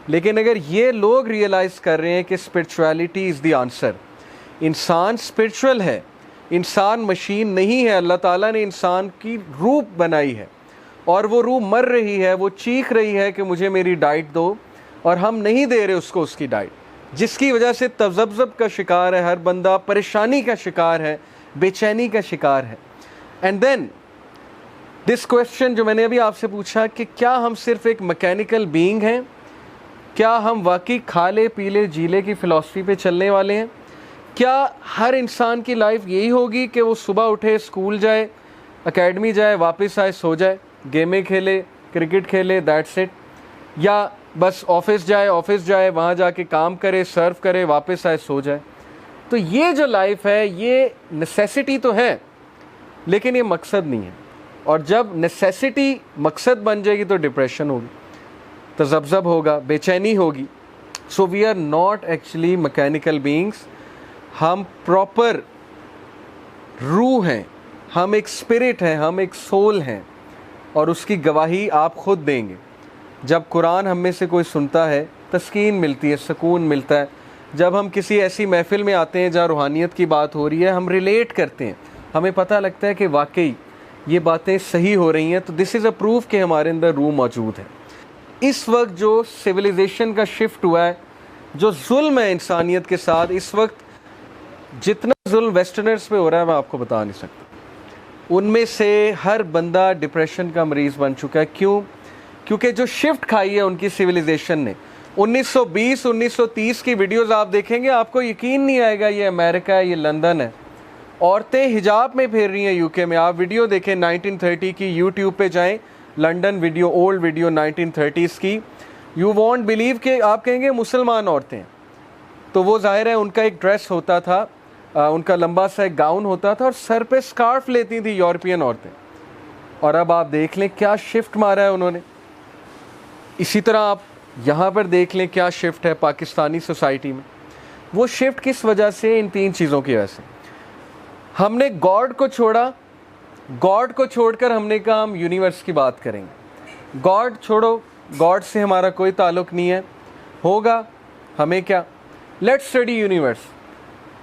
लेकिन अगर ये लोग रियलाइज़ कर रहे हैं कि स्पिरिचुअलिटी इज़ द आंसर, इंसान स्पिरिचुअल है, इंसान मशीन नहीं है। अल्लाह ताला ने इंसान की रूह बनाई है और वो रूह मर रही है, वो चीख रही है कि मुझे मेरी डाइट दो, और हम नहीं दे रहे उसको उसकी डाइट, जिसकी वजह से तज़ब्ज़ब का शिकार है हर बंदा, परेशानी का शिकार है, बेचैनी का शिकार है। एंड देन दिस क्वेश्चन जो मैंने अभी आपसे पूछा कि क्या हम सिर्फ एक मैकेनिकल बीइंग हैं, क्या हम वाकई खा ले पी ले जी ले की फ़िलासफ़ी पे चलने वाले हैं? क्या हर इंसान की लाइफ यही होगी कि वो सुबह उठे, स्कूल जाए, एकेडमी जाए, वापस आए, सो जाए, गेमें खेले, क्रिकेट खेले, दैट्स इट? या बस ऑफिस जाए, वहाँ जाके काम करे, सर्व करे, वापस आए, सो जाए? तो ये जो लाइफ है ये नेसेसिटी तो है, लेकिन ये मकसद नहीं है। और जब नेसेसिटी मकसद बन जाएगी तो डिप्रेशन होगी, तज़ब्ज़ब होगा, बेचैनी होगी। So we are not actually mechanical beings, हम प्रॉपर रूह हैं, हम एक स्पिरिट हैं, हम एक सोल हैं, और उसकी गवाही आप खुद देंगे। जब कुरान हम में से कोई सुनता है तस्कीन मिलती है, सुकून मिलता है। जब हम किसी ऐसी महफ़िल में आते हैं जहाँ रूहानियत की बात हो रही है, हम रिलेट करते हैं, हमें पता लगता है कि वाकई ये बातें सही हो रही हैं, तो दिस इज़ अ प्रूफ कि हमारे अंदर रूह मौजूद है। इस वक्त जो सिविलाइजेशन का शिफ्ट हुआ है, जो जुल्म है इंसानियत के साथ, इस वक्त जितना जुल्म वेस्टर्नर्स पे हो रहा है मैं आपको बता नहीं सकता। उनमें से हर बंदा डिप्रेशन का मरीज़ बन चुका है। क्यों? क्योंकि जो शिफ्ट खाई है उनकी सिविलाइजेशन ने, 1920 1930 की वीडियोस आप देखेंगे, आपको यकीन नहीं आएगा ये अमेरिका है, ये लंदन है। औरतें हिजाब में फिर रही हैं यूके में। आप वीडियो देखें 1930 की, यूट्यूब पे जाएं, London video, old video 1930s की, यू वॉन्ट बिलीव कि आप कहेंगे मुसलमान औरतें। तो वो जाहिर है उनका एक ड्रेस होता था, उनका लंबा सा एक गाउन होता था और सर पे स्कार्फ लेती थी यूरोपियन औरतें। और अब आप देख लें क्या शिफ्ट मारा है उन्होंने। इसी तरह आप यहाँ पर देख लें क्या शिफ्ट है पाकिस्तानी सोसाइटी में। वो शिफ्ट किस वजह से? इन तीन चीज़ों की वजह से। हमने गॉड को छोड़ा, गॉड को छोड़कर हमने कहा हम यूनिवर्स की बात करेंगे। गॉड छोड़ो, गॉड से हमारा कोई ताल्लुक़ नहीं है, होगा हमें क्या, लेट्स स्टडी यूनिवर्स।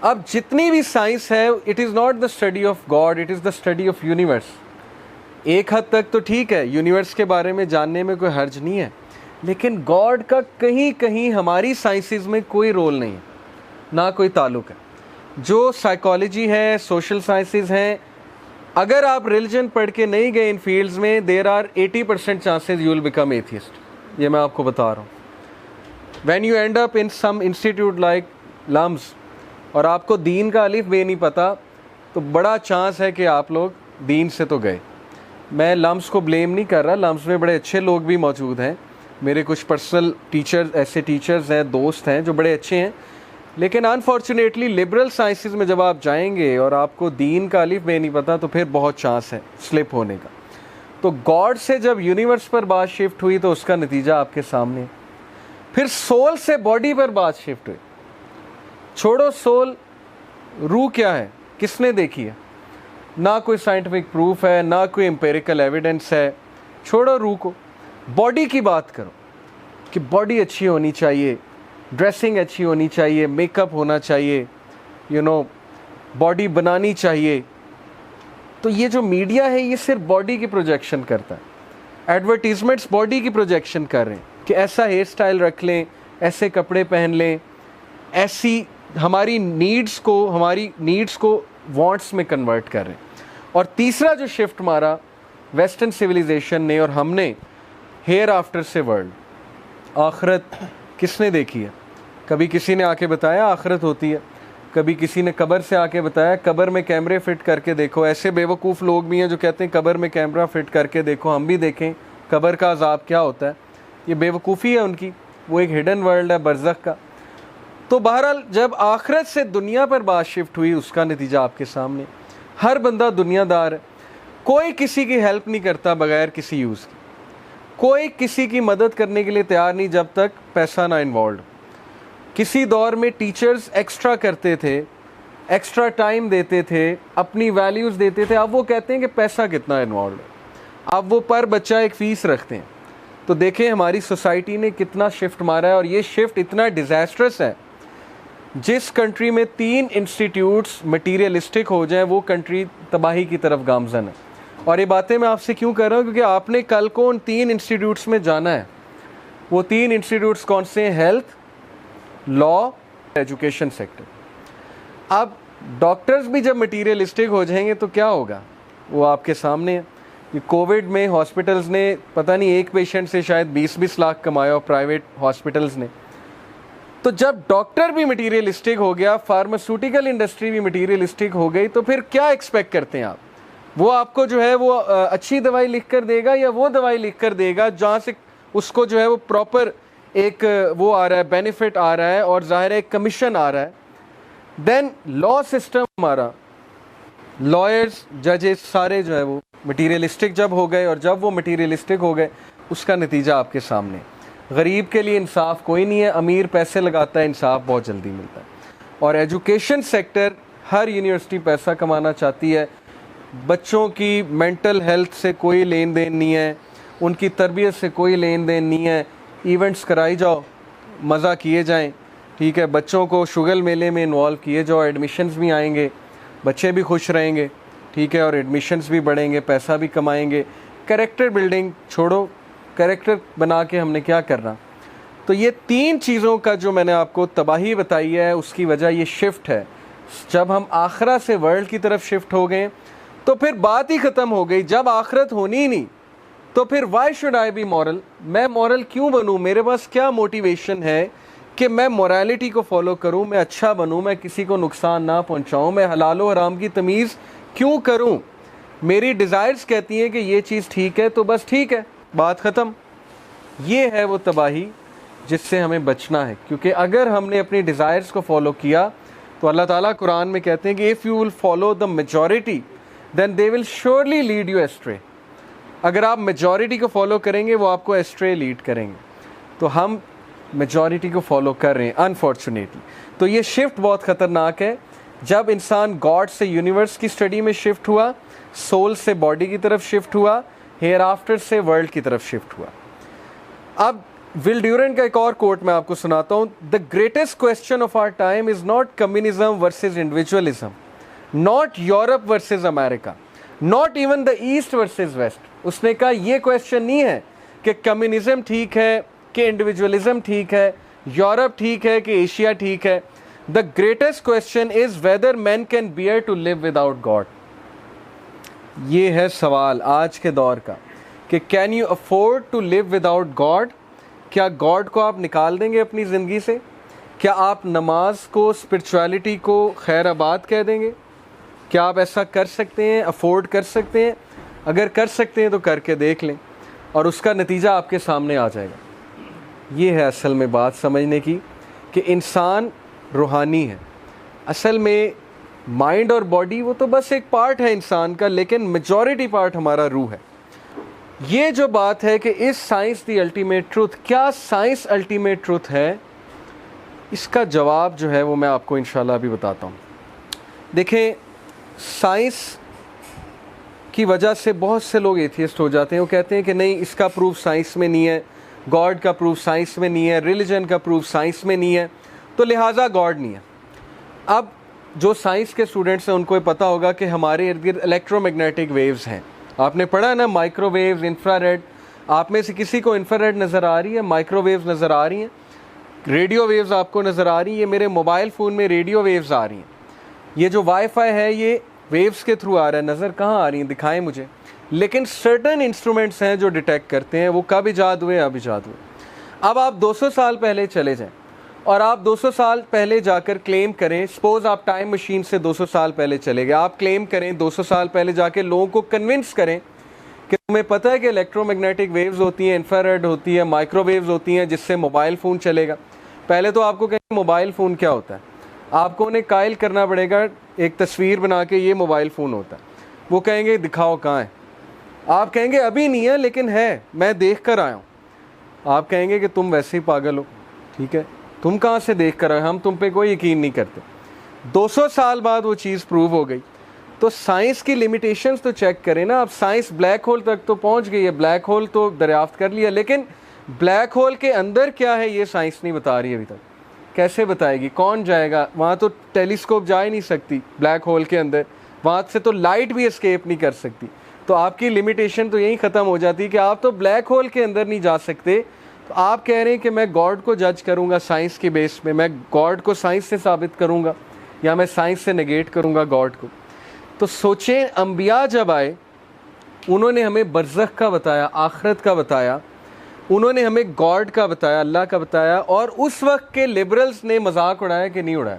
अब जितनी भी साइंस है, it is not the study of God, it is the study of universe. एक हद तक तो ठीक है, यूनिवर्स के बारे में जानने में कोई हर्ज नहीं है, लेकिन गॉड का कहीं कहीं हमारी साइंसेस में कोई रोल नहीं है, ना कोई ताल्लुक़ है। जो साइकोलॉजी है, सोशल साइंसेस हैं, अगर आप रिलीजन पढ़ के नहीं गए इन फील्ड्स में, there are 80% chances you will become atheist. ये मैं आपको बता रहा हूँ। When you end up in some institute like LUMS और आपको दीन का अलिफ बे नहीं पता, तो बड़ा चांस है कि आप लोग दीन से तो गए। मैं लम्स को ब्लेम नहीं कर रहा, लम्स में बड़े अच्छे लोग भी मौजूद हैं। मेरे कुछ पर्सनल टीचर्स, ऐसे टीचर्स हैं, दोस्त हैं जो बड़े अच्छे हैं, लेकिन अनफॉर्चुनेटली लिबरल साइंसेस में जब आप जाएंगे और आपको दीन का अलिफ बे नहीं पता, तो फिर बहुत चांस है स्लिप होने का। तो गॉड से जब यूनिवर्स पर बात शिफ्ट हुई तो उसका नतीजा आपके सामने। फिर सोल से बॉडी पर बात शिफ्ट हुई। छोड़ो सोल, रूह क्या है, किसने देखी है? ना कोई साइंटिफिक प्रूफ है, ना कोई एम्पेरिकल एविडेंस है। छोड़ो रूह को, बॉडी की बात करो कि बॉडी अच्छी होनी चाहिए, ड्रेसिंग अच्छी होनी चाहिए, मेकअप होना चाहिए, बॉडी बनानी चाहिए। तो ये जो मीडिया है ये सिर्फ बॉडी की प्रोजेक्शन करता है। एडवर्टीजमेंट्स बॉडी की प्रोजेक्शन कर रहे हैं कि ऐसा हेयर स्टाइल रख लें, ऐसे कपड़े पहन लें, ऐसी हमारी नीड्स को वांट्स में कन्वर्ट कर रहे हैं। और तीसरा जो शिफ्ट मारा वेस्टर्न सिविलाइजेशन ने और हमने, हेयर आफ्टर से वर्ल्ड, आखिरत किसने देखी है? कभी किसी ने आके बताया आखिरत होती है? कभी किसी ने कब्र से आके बताया कब्र में कैमरे फिट करके देखो? ऐसे बेवकूफ़ लोग भी हैं जो कहते हैं कब्र में कैमरा फिट करके देखो, हम भी देखें कब्र का अजाब क्या होता है। ये बेवकूफ़ी है उनकी, वो एक हिडन वर्ल्ड है बरज़ख का। तो बहरहाल जब आखिरत से दुनिया पर बात शिफ्ट हुई, उसका नतीजा आपके सामने। हर बंदा दुनियादार है, कोई किसी की हेल्प नहीं करता बगैर किसी यूज़ की, कोई किसी की मदद करने के लिए तैयार नहीं जब तक पैसा ना इन्वॉल्व। किसी दौर में टीचर्स एक्स्ट्रा करते थे, एक्स्ट्रा टाइम देते थे, अपनी वैल्यूज़ देते थे। अब वो कहते हैं कि पैसा कितना इन्वॉल्व है, अब वो पर बच्चा एक फ़ीस रखते हैं। तो देखें हमारी सोसाइटी ने कितना शिफ्ट मारा है, और ये शिफ्ट इतना डिज़ास्ट्रस है जिस कंट्री में 3 इंस्टीट्यूट्स मटीरियलिस्टिक हो जाएं वो कंट्री तबाही की तरफ गामजन है। और ये बातें मैं आपसे क्यों कर रहा हूँ, क्योंकि आपने कल को उन 3 इंस्टीट्यूट्स में जाना है। वो 3 इंस्टीट्यूट्स कौन से हैं? Health, law, education sector. अब डॉक्टर्स भी जब मटीरियलिस्टिक हो जाएंगे तो क्या होगा, वो आपके सामने है। ये कोविड में हॉस्पिटल्स ने पता नहीं एक पेशेंट से शायद 20-20 लाख कमाया और प्राइवेट हॉस्पिटल्स ने। तो जब डॉक्टर भी मटीरियलिस्टिक हो गया, फार्मास्यूटिकल इंडस्ट्री भी मटीरियलिस्टिक हो गई, तो फिर क्या एक्सपेक्ट करते हैं आप? वो आपको जो है वो अच्छी दवाई लिख कर देगा या वो दवाई लिख कर देगा जहाँ से उसको जो है वो प्रॉपर एक वो आ रहा है, बेनिफिट आ रहा है और ज़ाहिर है एक कमीशन आ रहा है। देन लॉ सिस्टम हमारा, लॉयर्स, जजेस सारे जो है वो मटीरियलिस्टिक जब हो गए, और जब वो मटीरियलिस्टिक हो गए उसका नतीजा आपके सामने। गरीब के लिए इंसाफ कोई नहीं है, अमीर पैसे लगाता है, इंसाफ बहुत जल्दी मिलता है। और एजुकेशन सेक्टर, हर यूनिवर्सिटी पैसा कमाना चाहती है, बच्चों की मेंटल हेल्थ से कोई लेन देन नहीं है, उनकी तरबियत से कोई लेन देन नहीं है। इवेंट्स कराई जाओ, मज़ा किए जाएं, ठीक है, बच्चों को शुगल मेले में इन्वॉल्व किए जाओ, एडमिशन्स भी आएंगे, बच्चे भी खुश रहेंगे, ठीक है, और एडमिशन्स भी बढ़ेंगे, पैसा भी कमाएंगे। कैरेक्टर बिल्डिंग छोड़ो, कैरेक्टर बना के हमने क्या करना। तो ये 3 चीज़ों का जो मैंने आपको तबाही बताई है, उसकी वजह ये शिफ्ट है। जब हम आखिरा से वर्ल्ड की तरफ शिफ्ट हो गए तो फिर बात ही ख़त्म हो गई। जब आखिरत होनी ही नहीं तो फिर why should I B moral, मैं मॉरल क्यों बनूँ? मेरे पास क्या मोटिवेशन है कि मैं मोरालिटी को फॉलो करूँ, मैं अच्छा बनूँ, मैं किसी को नुकसान ना पहुँचाऊँ, मैं हलाल व हराम की तमीज़ क्यों करूँ? मेरी डिज़ायर्स कहती हैं कि ये चीज़ ठीक है तो बस ठीक है, बात ख़त्म। ये है वो तबाही जिससे हमें बचना है, क्योंकि अगर हमने अपनी डिज़ायर्स को फॉलो किया तो अल्लाह ताला कुरान में कहते हैं कि if you will follow the majority then they will surely lead you astray. अगर आप मेजॉरिटी को फॉलो करेंगे वो आपको एस्ट्रे लीड करेंगे। तो हम मेजॉरिटी को फॉलो कर रहे हैं अनफॉर्चुनेटली। तो ये शिफ्ट बहुत ख़तरनाक है। जब इंसान गॉड से यूनिवर्स की स्टडी में शिफ्ट हुआ, सोल से बॉडी की तरफ शिफ्ट हुआ, हेयर आफ्टर से वर्ल्ड की तरफ शिफ्ट हुआ। अब विल ड्यूरेंट का एक और कोट मैं आपको सुनाता हूँ। The greatest question of our time is not communism versus individualism, not Europe versus America, not even the east versus west. उसने कहा ये क्वेश्चन नहीं है कि कम्युनिज्म ठीक है कि इंडिविजुअलिज्म ठीक है, यूरोप ठीक है कि एशिया ठीक है। The greatest question is whether man can bear to live without God. ये है सवाल आज के दौर का कि can you afford to live without God. क्या गॉड को आप निकाल देंगे अपनी ज़िंदगी से? क्या आप नमाज को, स्पिरिचुअलिटी को खैर आबाद कह देंगे? क्या आप ऐसा कर सकते हैं, अफोर्ड कर सकते हैं? अगर कर सकते हैं तो करके देख लें और उसका नतीजा आपके सामने आ जाएगा। ये है असल में बात समझने की कि इंसान रूहानी है। असल में माइंड और बॉडी वो तो बस एक पार्ट है इंसान का, लेकिन मेजॉरिटी पार्ट हमारा रूह है। ये जो बात है कि इस साइंस दी अल्टीमेट ट्रूथ, क्या साइंस अल्टीमेट ट्रूथ है, इसका जवाब जो है वो मैं आपको इंशाल्लाह अभी बताता हूँ। देखें, साइंस की वजह से बहुत से लोग एथियस्ट हो जाते हैं। वो कहते हैं कि नहीं, इसका प्रूफ साइंस में नहीं है, गॉड का प्रूफ साइंस में नहीं है, रिलीजन का प्रूफ साइंस में नहीं है, तो लिहाजा गॉड नहीं है। अब जो साइंस के स्टूडेंट्स हैं उनको ये पता होगा कि हमारे इर्द गिर्द इलेक्ट्रोमैग्नेटिक वेव्स हैं। आपने पढ़ा है ना, माइक्रोवेव्स, इंफ्रारेड। आप में से किसी को इंफ्रारेड नज़र आ रही है, माइक्रोवेव्स नज़र आ रही हैं, रेडियो वेव्स आपको नज़र आ रही हैं? ये मेरे मोबाइल फ़ोन में रेडियो वेव्स आ रही हैं। ये जो वाईफाई है ये वेव्स के थ्रू आ रहा है। नज़र कहाँ आ रही हैं, दिखाएं मुझे। लेकिन सर्टन इंस्ट्रूमेंट्स हैं जो डिटेक्ट करते हैं। वो कब ईजाद हुए? अब ईजाद हुए। अब आप 200 साल पहले चले जाएं और आप 200 साल पहले जाकर क्लेम करें, सपोज आप टाइम मशीन से 200 साल पहले चले गए, आप क्लेम करें 200 साल पहले जाके लोगों को कन्विंस करें कि तुम्हें पता है कि इलेक्ट्रोमैग्नेटिक वेव्स होती हैं, इंफ्रारेड होती है, माइक्रोवेव्स होती हैं, जिससे मोबाइल फ़ोन चलेगा। पहले तो आपको कहेंगे मोबाइल फ़ोन क्या होता है, आपको उन्हें कायल करना पड़ेगा, एक तस्वीर बना के ये मोबाइल फ़ोन होता है। वो कहेंगे दिखाओ कहाँ है। आप कहेंगे अभी नहीं है लेकिन है, मैं देख कर आया हूँ। आप कहेंगे कि तुम वैसे ही पागल हो, ठीक है, तुम कहाँ से देख कर आए, हम तुम पे कोई यकीन नहीं करते। 200 साल बाद वो चीज़ प्रूव हो गई। तो साइंस की लिमिटेशंस तो चेक करें ना। अब साइंस ब्लैक होल तक तो पहुँच गई है, ब्लैक होल तो दरियाफ्त कर लिया, लेकिन ब्लैक होल के अंदर क्या है ये साइंस नहीं बता रही अभी तक। कैसे बताएगी? कौन जाएगा वहाँ? तो टेलीस्कोप जा ही नहीं सकती ब्लैक होल के अंदर, वहाँ से तो लाइट भी एस्केप नहीं कर सकती। तो आपकी लिमिटेशन तो यहीं ख़त्म हो जाती है कि आप तो ब्लैक होल के अंदर नहीं जा सकते। तो आप कह रहे हैं कि मैं गॉड को जज करूँगा साइंस के बेस में, मैं गॉड को साइंस से साबित करूँगा या मैं साइंस से नेगेट करूँगा गॉड को। तो सोचें, अंबिया जब आए उन्होंने हमें बरज़ख का बताया, आखिरत का बताया, उन्होंने हमें गॉड का बताया, अल्लाह का बताया, और उस वक्त के लिबरल्स ने मजाक उड़ाया कि नहीं उड़ाया?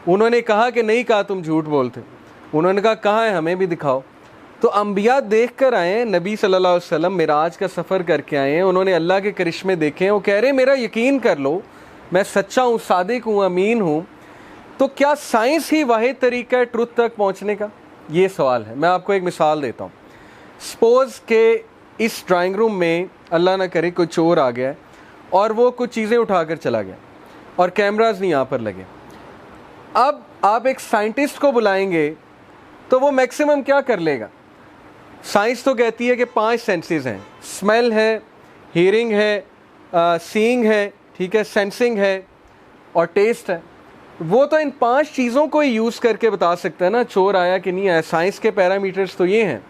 उन्होंने कहा कि नहीं कहा, तुम झूठ बोलते। उन्होंने कहा कहाँ है, हमें भी दिखाओ। तो अंबिया देख कर आए हैं, नबी सल्लल्लाहु अलैहि वसल्लम मिराज का सफ़र करके आए हैं, उन्होंने अल्लाह के करिश्मे देखे हैं। वो कह रहे हैं मेरा यकीन कर लो, मैं सच्चा हूँ, सादिक हूँ, अमीन हूँ। तो क्या साइंस ही वाहिद तरीका है ट्रुथ तक पहुँचने का? ये सवाल है। मैं आपको एक मिसाल देता हूँ। सपोज़ के इस ड्राइंग रूम में अल्लाह ना करे कोई चोर आ गया और वो कुछ चीज़ें उठा कर चला गया और कैमराज नहीं यहाँ पर लगे। अब आप एक साइंटिस्ट को बुलाएंगे तो वो मैक्सिमम क्या कर लेगा? साइंस तो कहती है कि 5 सेंसेस हैं, स्मेल है, हियरिंग है, सीइंग है, ठीक है, सेंसिंग है और टेस्ट है। वो तो इन 5 चीज़ों को ही यूज़ करके बता सकता है ना चोर आया कि नहीं आया। साइंस के पैरामीटर्स तो ये हैं।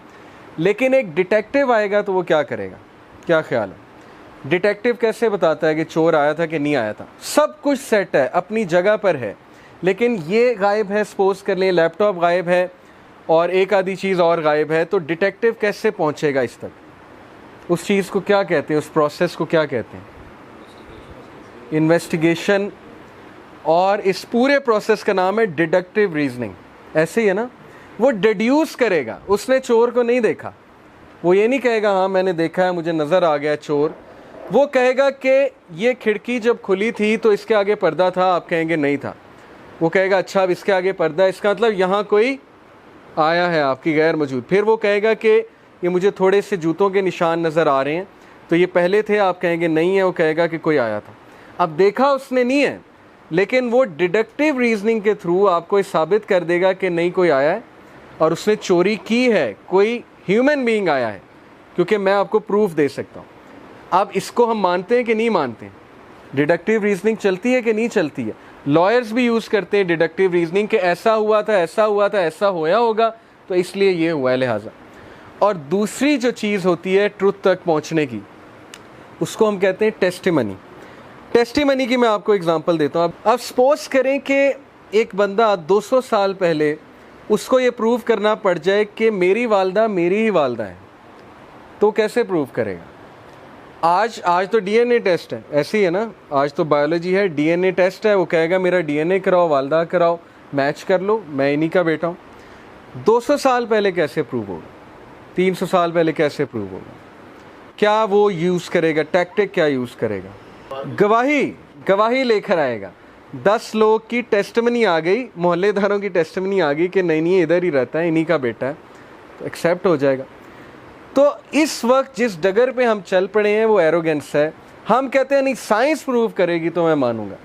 लेकिन एक डिटेक्टिव आएगा तो वो क्या करेगा? क्या ख्याल है? डिटेक्टिव कैसे बताता है कि चोर आया था कि नहीं आया था? सब कुछ सेट है, अपनी जगह पर है, लेकिन ये गायब है, सपोज कर लें लैपटॉप गायब है और एक आधी चीज़ और गायब है, तो डिटेक्टिव कैसे पहुंचेगा इस तक? उस चीज़ को क्या कहते हैं, उस प्रोसेस को क्या कहते हैं? इन्वेस्टिगेशन। और इस पूरे प्रोसेस का नाम है डिडक्टिव रीजनिंग। ऐसे ही है ना? वो डिड्यूस करेगा। उसने चोर को नहीं देखा, वो ये नहीं कहेगा हाँ मैंने देखा है, मुझे नज़र आ गया चोर। वो कहेगा कि ये खिड़की जब खुली थी तो इसके आगे पर्दा था, आप कहेंगे नहीं था। वो कहेगा अच्छा अब इसके आगे पर्दा है, इसका मतलब यहाँ कोई आया है आपकी गैर मौजूद। फिर वो कहेगा कि ये मुझे थोड़े से जूतों के निशान नज़र आ रहे हैं, तो ये पहले थे, आप कहेंगे नहीं है। वो कहेगा कि कोई आया था। अब देखा उसने नहीं है, लेकिन वो डिडक्टिव रीजनिंग के थ्रू आपको ये साबित कर देगा कि नहीं कोई आया है और उसने चोरी की है, कोई ह्यूमन बीइंग आया है, क्योंकि मैं आपको प्रूफ दे सकता हूँ। अब इसको हम मानते हैं कि नहीं मानते हैं? डिडक्टिव रीजनिंग चलती है कि नहीं चलती है? लॉयर्स भी यूज़ करते हैं डिडक्टिव रीजनिंग कि ऐसा हुआ था, ऐसा हुआ था, ऐसा होया होगा तो इसलिए ये हुआ है लिहाजा। और दूसरी जो चीज़ होती है ट्रुथ तक पहुँचने की, उसको हम कहते हैं टेस्टिमनी। टेस्टिमनी की मैं आपको एग्जांपल देता हूँ। अब सपोज करें कि एक बंदा 200 साल पहले उसको ये प्रूव करना पड़ जाए कि मेरी वालदा मेरी ही वालदा है, तो कैसे प्रूव करेगा? आज तो डीएनए टेस्ट है, ऐसे ही है ना? आज तो बायोलॉजी है, डीएनए टेस्ट है। वो कहेगा मेरा डीएनए कराओ, वालदा कराओ, मैच कर लो, मैं इन्हीं का बेटा हूँ। 200 साल पहले कैसे प्रूव होगा? 300 साल पहले कैसे प्रूव होगा? क्या वो यूज़ करेगा? टैक्टिक क्या यूज़ करेगा? गवाही लेकर आएगा। 10 लोग की टेस्टमनी आ गई, मोहल्लेदारों की टेस्टमनी आ गई कि नहीं नहीं इधर ही रहता है, इन्हीं का बेटा है, तो एक्सेप्ट हो जाएगा। तो इस वक्त जिस डगर पे हम चल पड़े हैं वो एरोगेंस है। हम कहते हैं नहीं साइंस प्रूव करेगी तो मैं मानूंगा।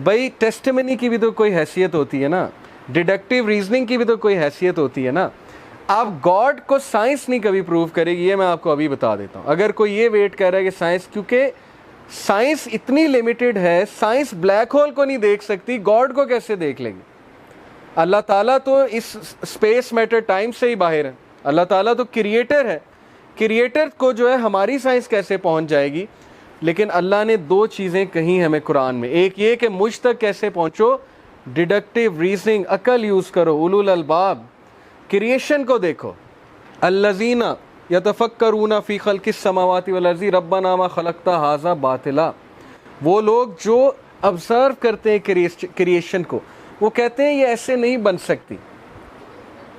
भाई टेस्टमनी की भी तो कोई हैसियत होती है ना, डिडक्टिव रीजनिंग की भी तो कोई हैसियत होती है ना। आप गॉड को साइंस नहीं कभी प्रूव करेगी, ये मैं आपको अभी बता देता हूँ। अगर कोई ये वेट कर रहा है कि साइंस, क्योंकि साइंस इतनी लिमिटेड है, साइंस ब्लैक होल को नहीं देख सकती, गॉड को कैसे देख लेगी? अल्लाह ताला तो इस स्पेस मैटर टाइम से ही बाहर है। अल्लाह ताला तो क्रिएटर है, क्रिएटर को जो है हमारी साइंस कैसे पहुंच जाएगी? लेकिन अल्लाह ने 2 चीज़ें कही हमें कुरान में। एक ये कि मुझ तक कैसे पहुंचो, डिडक्टिव रीजनिंग, अकल यूज़ करो, उलुल अलबाब। क्रिएशन को देखो, अल्लज़ीना यतफक्करूना फ़ी ख़ल्क़िस समावाति वल अर्ज़ि रब्बना मा ख़लक़ता हाज़ा बातिला। वो लोग जो ऑब्ज़र्व करते हैं क्रिएशन को, वो कहते हैं ये ऐसे नहीं बन सकती।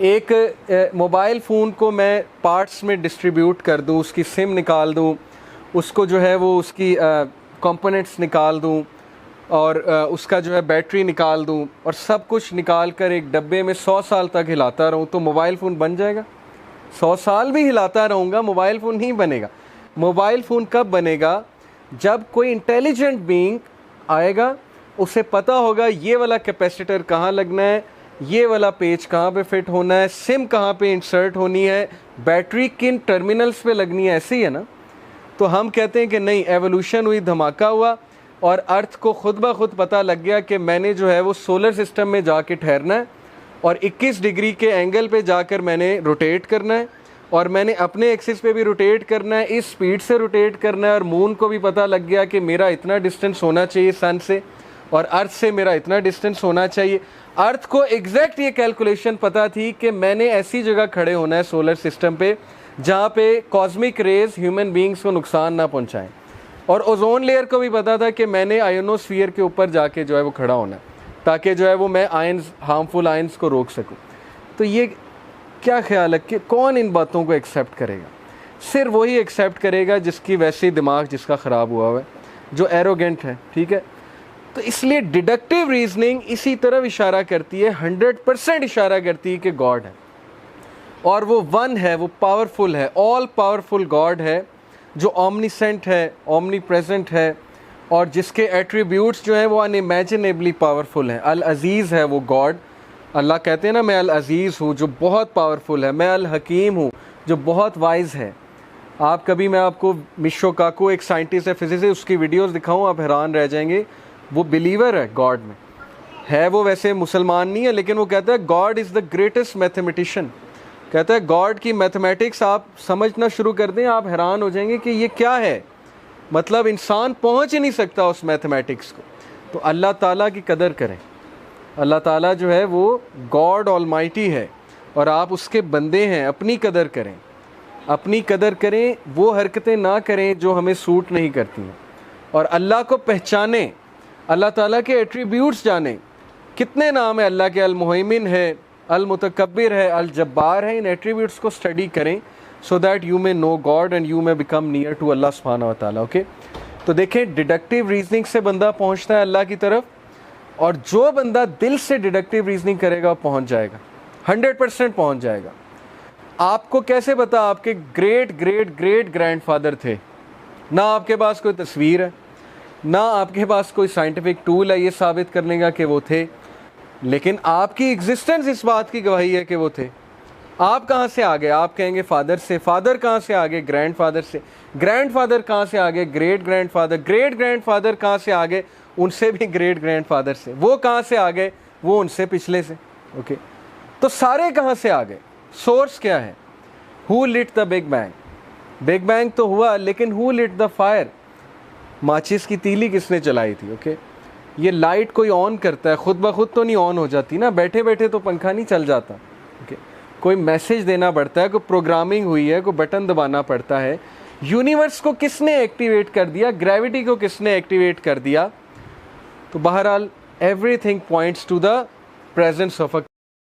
एक मोबाइल फ़ोन को मैं पार्ट्स में डिस्ट्रीब्यूट कर दूँ, उसकी सिम निकाल दूँ, उसको जो है वो उसकी कंपोनेंट्स निकाल दूँ और उसका जो है बैटरी निकाल दूँ और सब कुछ निकाल कर एक डब्बे में 100 साल तक हिलाता रहूँ, तो मोबाइल फ़ोन बन जाएगा? 100 साल भी हिलाता रहूँगा, मोबाइल फ़ोन नहीं बनेगा। मोबाइल फ़ोन कब बनेगा? जब कोई इंटेलिजेंट बीइंग आएगा, उसे पता होगा ये वाला कैपेसिटर कहाँ लगना है, ये वाला पेज कहाँ पे फिट होना है, सिम कहाँ पे इंसर्ट होनी है, बैटरी किन टर्मिनल्स पे लगनी है। ऐसे ही है ना? तो हम कहते हैं कि नहीं, एवोल्यूशन हुई, धमाका हुआ और अर्थ को खुद ब खुद पता लग गया कि मैंने जो है वो सोलर सिस्टम में जाके ठहरना है और 21 डिग्री के एंगल पे जाकर मैंने रोटेट करना है और मैंने अपने एक्सिस पे भी रोटेट करना है, इस स्पीड से रोटेट करना है। और मून को भी पता लग गया कि मेरा इतना डिस्टेंस होना चाहिए सन से और अर्थ से मेरा इतना डिस्टेंस होना चाहिए। अर्थ को एग्जैक्ट ये कैलकुलेशन पता थी कि मैंने ऐसी जगह खड़े होना है सोलर सिस्टम पे जहाँ पे कॉस्मिक रेज ह्यूमन बींग्स को नुकसान ना पहुँचाएं। और ओजोन लेयर को भी पता था कि मैंने आयोनोस्फीयर के ऊपर जाके जो है वो खड़ा होना है ताकि जो है वो मैं आयंस, हार्मफुल आयंस को रोक सकूं। तो ये क्या ख्याल है कि कौन इन बातों को एक्सेप्ट करेगा? सिर्फ वही एक्सेप्ट करेगा जिसकी वैसे दिमाग जिसका ख़राब हुआ है, जो एरोगेंट है, ठीक है। तो इसलिए डिडक्टिव रीजनिंग इसी तरफ इशारा करती है, 100% इशारा करती है कि गॉड है और वो वन है, वो पावरफुल है, ऑल पावरफुल गॉड है जो ओमनीसेंट है, ओमनी प्रेजेंट है और जिसके एट्रीब्यूट्स जो हैं वो अनइमेजिनेबली पावरफुल हैं। अल अज़ीज़ है वो गॉड। अल्लाह कहते हैं ना, मैं अल अज़ीज़ हूँ जो बहुत पावरफुल है, मैं अल हकीम हूँ जो बहुत वाइज है। आप कभी, मैं आपको मिशो काकू एक साइंटिस्ट है, फिजिक्स है, उसकी वीडियोस दिखाऊँ, आप हैरान रह जाएंगे। वो बिलीवर है गॉड में, है वो वैसे मुसलमान नहीं है, लेकिन वो कहता है God is the greatest mathematician. कहता है गॉड की मैथमेटिक्स आप समझना शुरू कर दें, आप हैरान हो जाएंगे कि ये क्या है, मतलब इंसान पहुंच ही नहीं सकता उस मैथमेटिक्स को। तो अल्लाह ताला की कदर करें। अल्लाह ताला जो है वो गॉड ऑलमाइटी है और आप उसके बंदे हैं। अपनी कदर करें, अपनी कदर करें, वो हरकतें ना करें जो हमें सूट नहीं करती हैं और अल्लाह को पहचानें, अल्लाह ताला के एट्रीब्यूट्स जानें। कितने नाम है अल्लाह के? अल मुहैमिन है, अल मुतकब्बिर है, अल जब्बार है। इन एट्रीब्यूट्स को स्टडी करें so that you may know God and you may become near to Allah सुब्हानहू व तआला। ओके, तो देखें, डिडक्टिव रीजनिंग से बंदा पहुंचता है अल्लाह की तरफ और जो बंदा दिल से डिडक्टिव रीजनिंग करेगा वो पहुंच जाएगा, 100% पहुंच जाएगा। आपको कैसे पता आपके ग्रेट ग्रेट ग्रेट ग्रैंडफादर थे? ना आपके पास कोई तस्वीर है, ना आपके पास कोई साइंटिफिक टूल है ये साबित करने का कि वो थे, लेकिन आपकी एग्जिस्टेंस इस बात की गवाही है कि वो थे। आप कहाँ से आ गए? आप कहेंगे फादर से। फादर कहाँ से आ गए? ग्रैंडफादर से। ग्रैंडफादर कहाँ से आ गए? Great grandfather. ग्रेट ग्रैंडफादर कहाँ से आ गए? उनसे भी ग्रेट ग्रैंडफादर से। वो कहाँ से आ गए? वो उनसे पिछले से। ओके, तो सारे कहाँ से आ गए? सोर्स क्या है? Who lit the big bang? Big bang तो हुआ, लेकिन हु लिट द फायर? माचिस की तीली किसने चलाई थी? ओके, ये लाइट कोई ऑन करता है, खुद ब खुद तो नहीं ऑन हो जाती ना, बैठे बैठे तो पंखा नहीं चल जाता। ओके, कोई मैसेज देना पड़ता है, कोई प्रोग्रामिंग हुई है, कोई बटन दबाना पड़ता है। यूनिवर्स को किसने एक्टिवेट कर दिया? ग्रेविटी को किसने एक्टिवेट कर दिया? तो बहरहाल everything points to the presence of a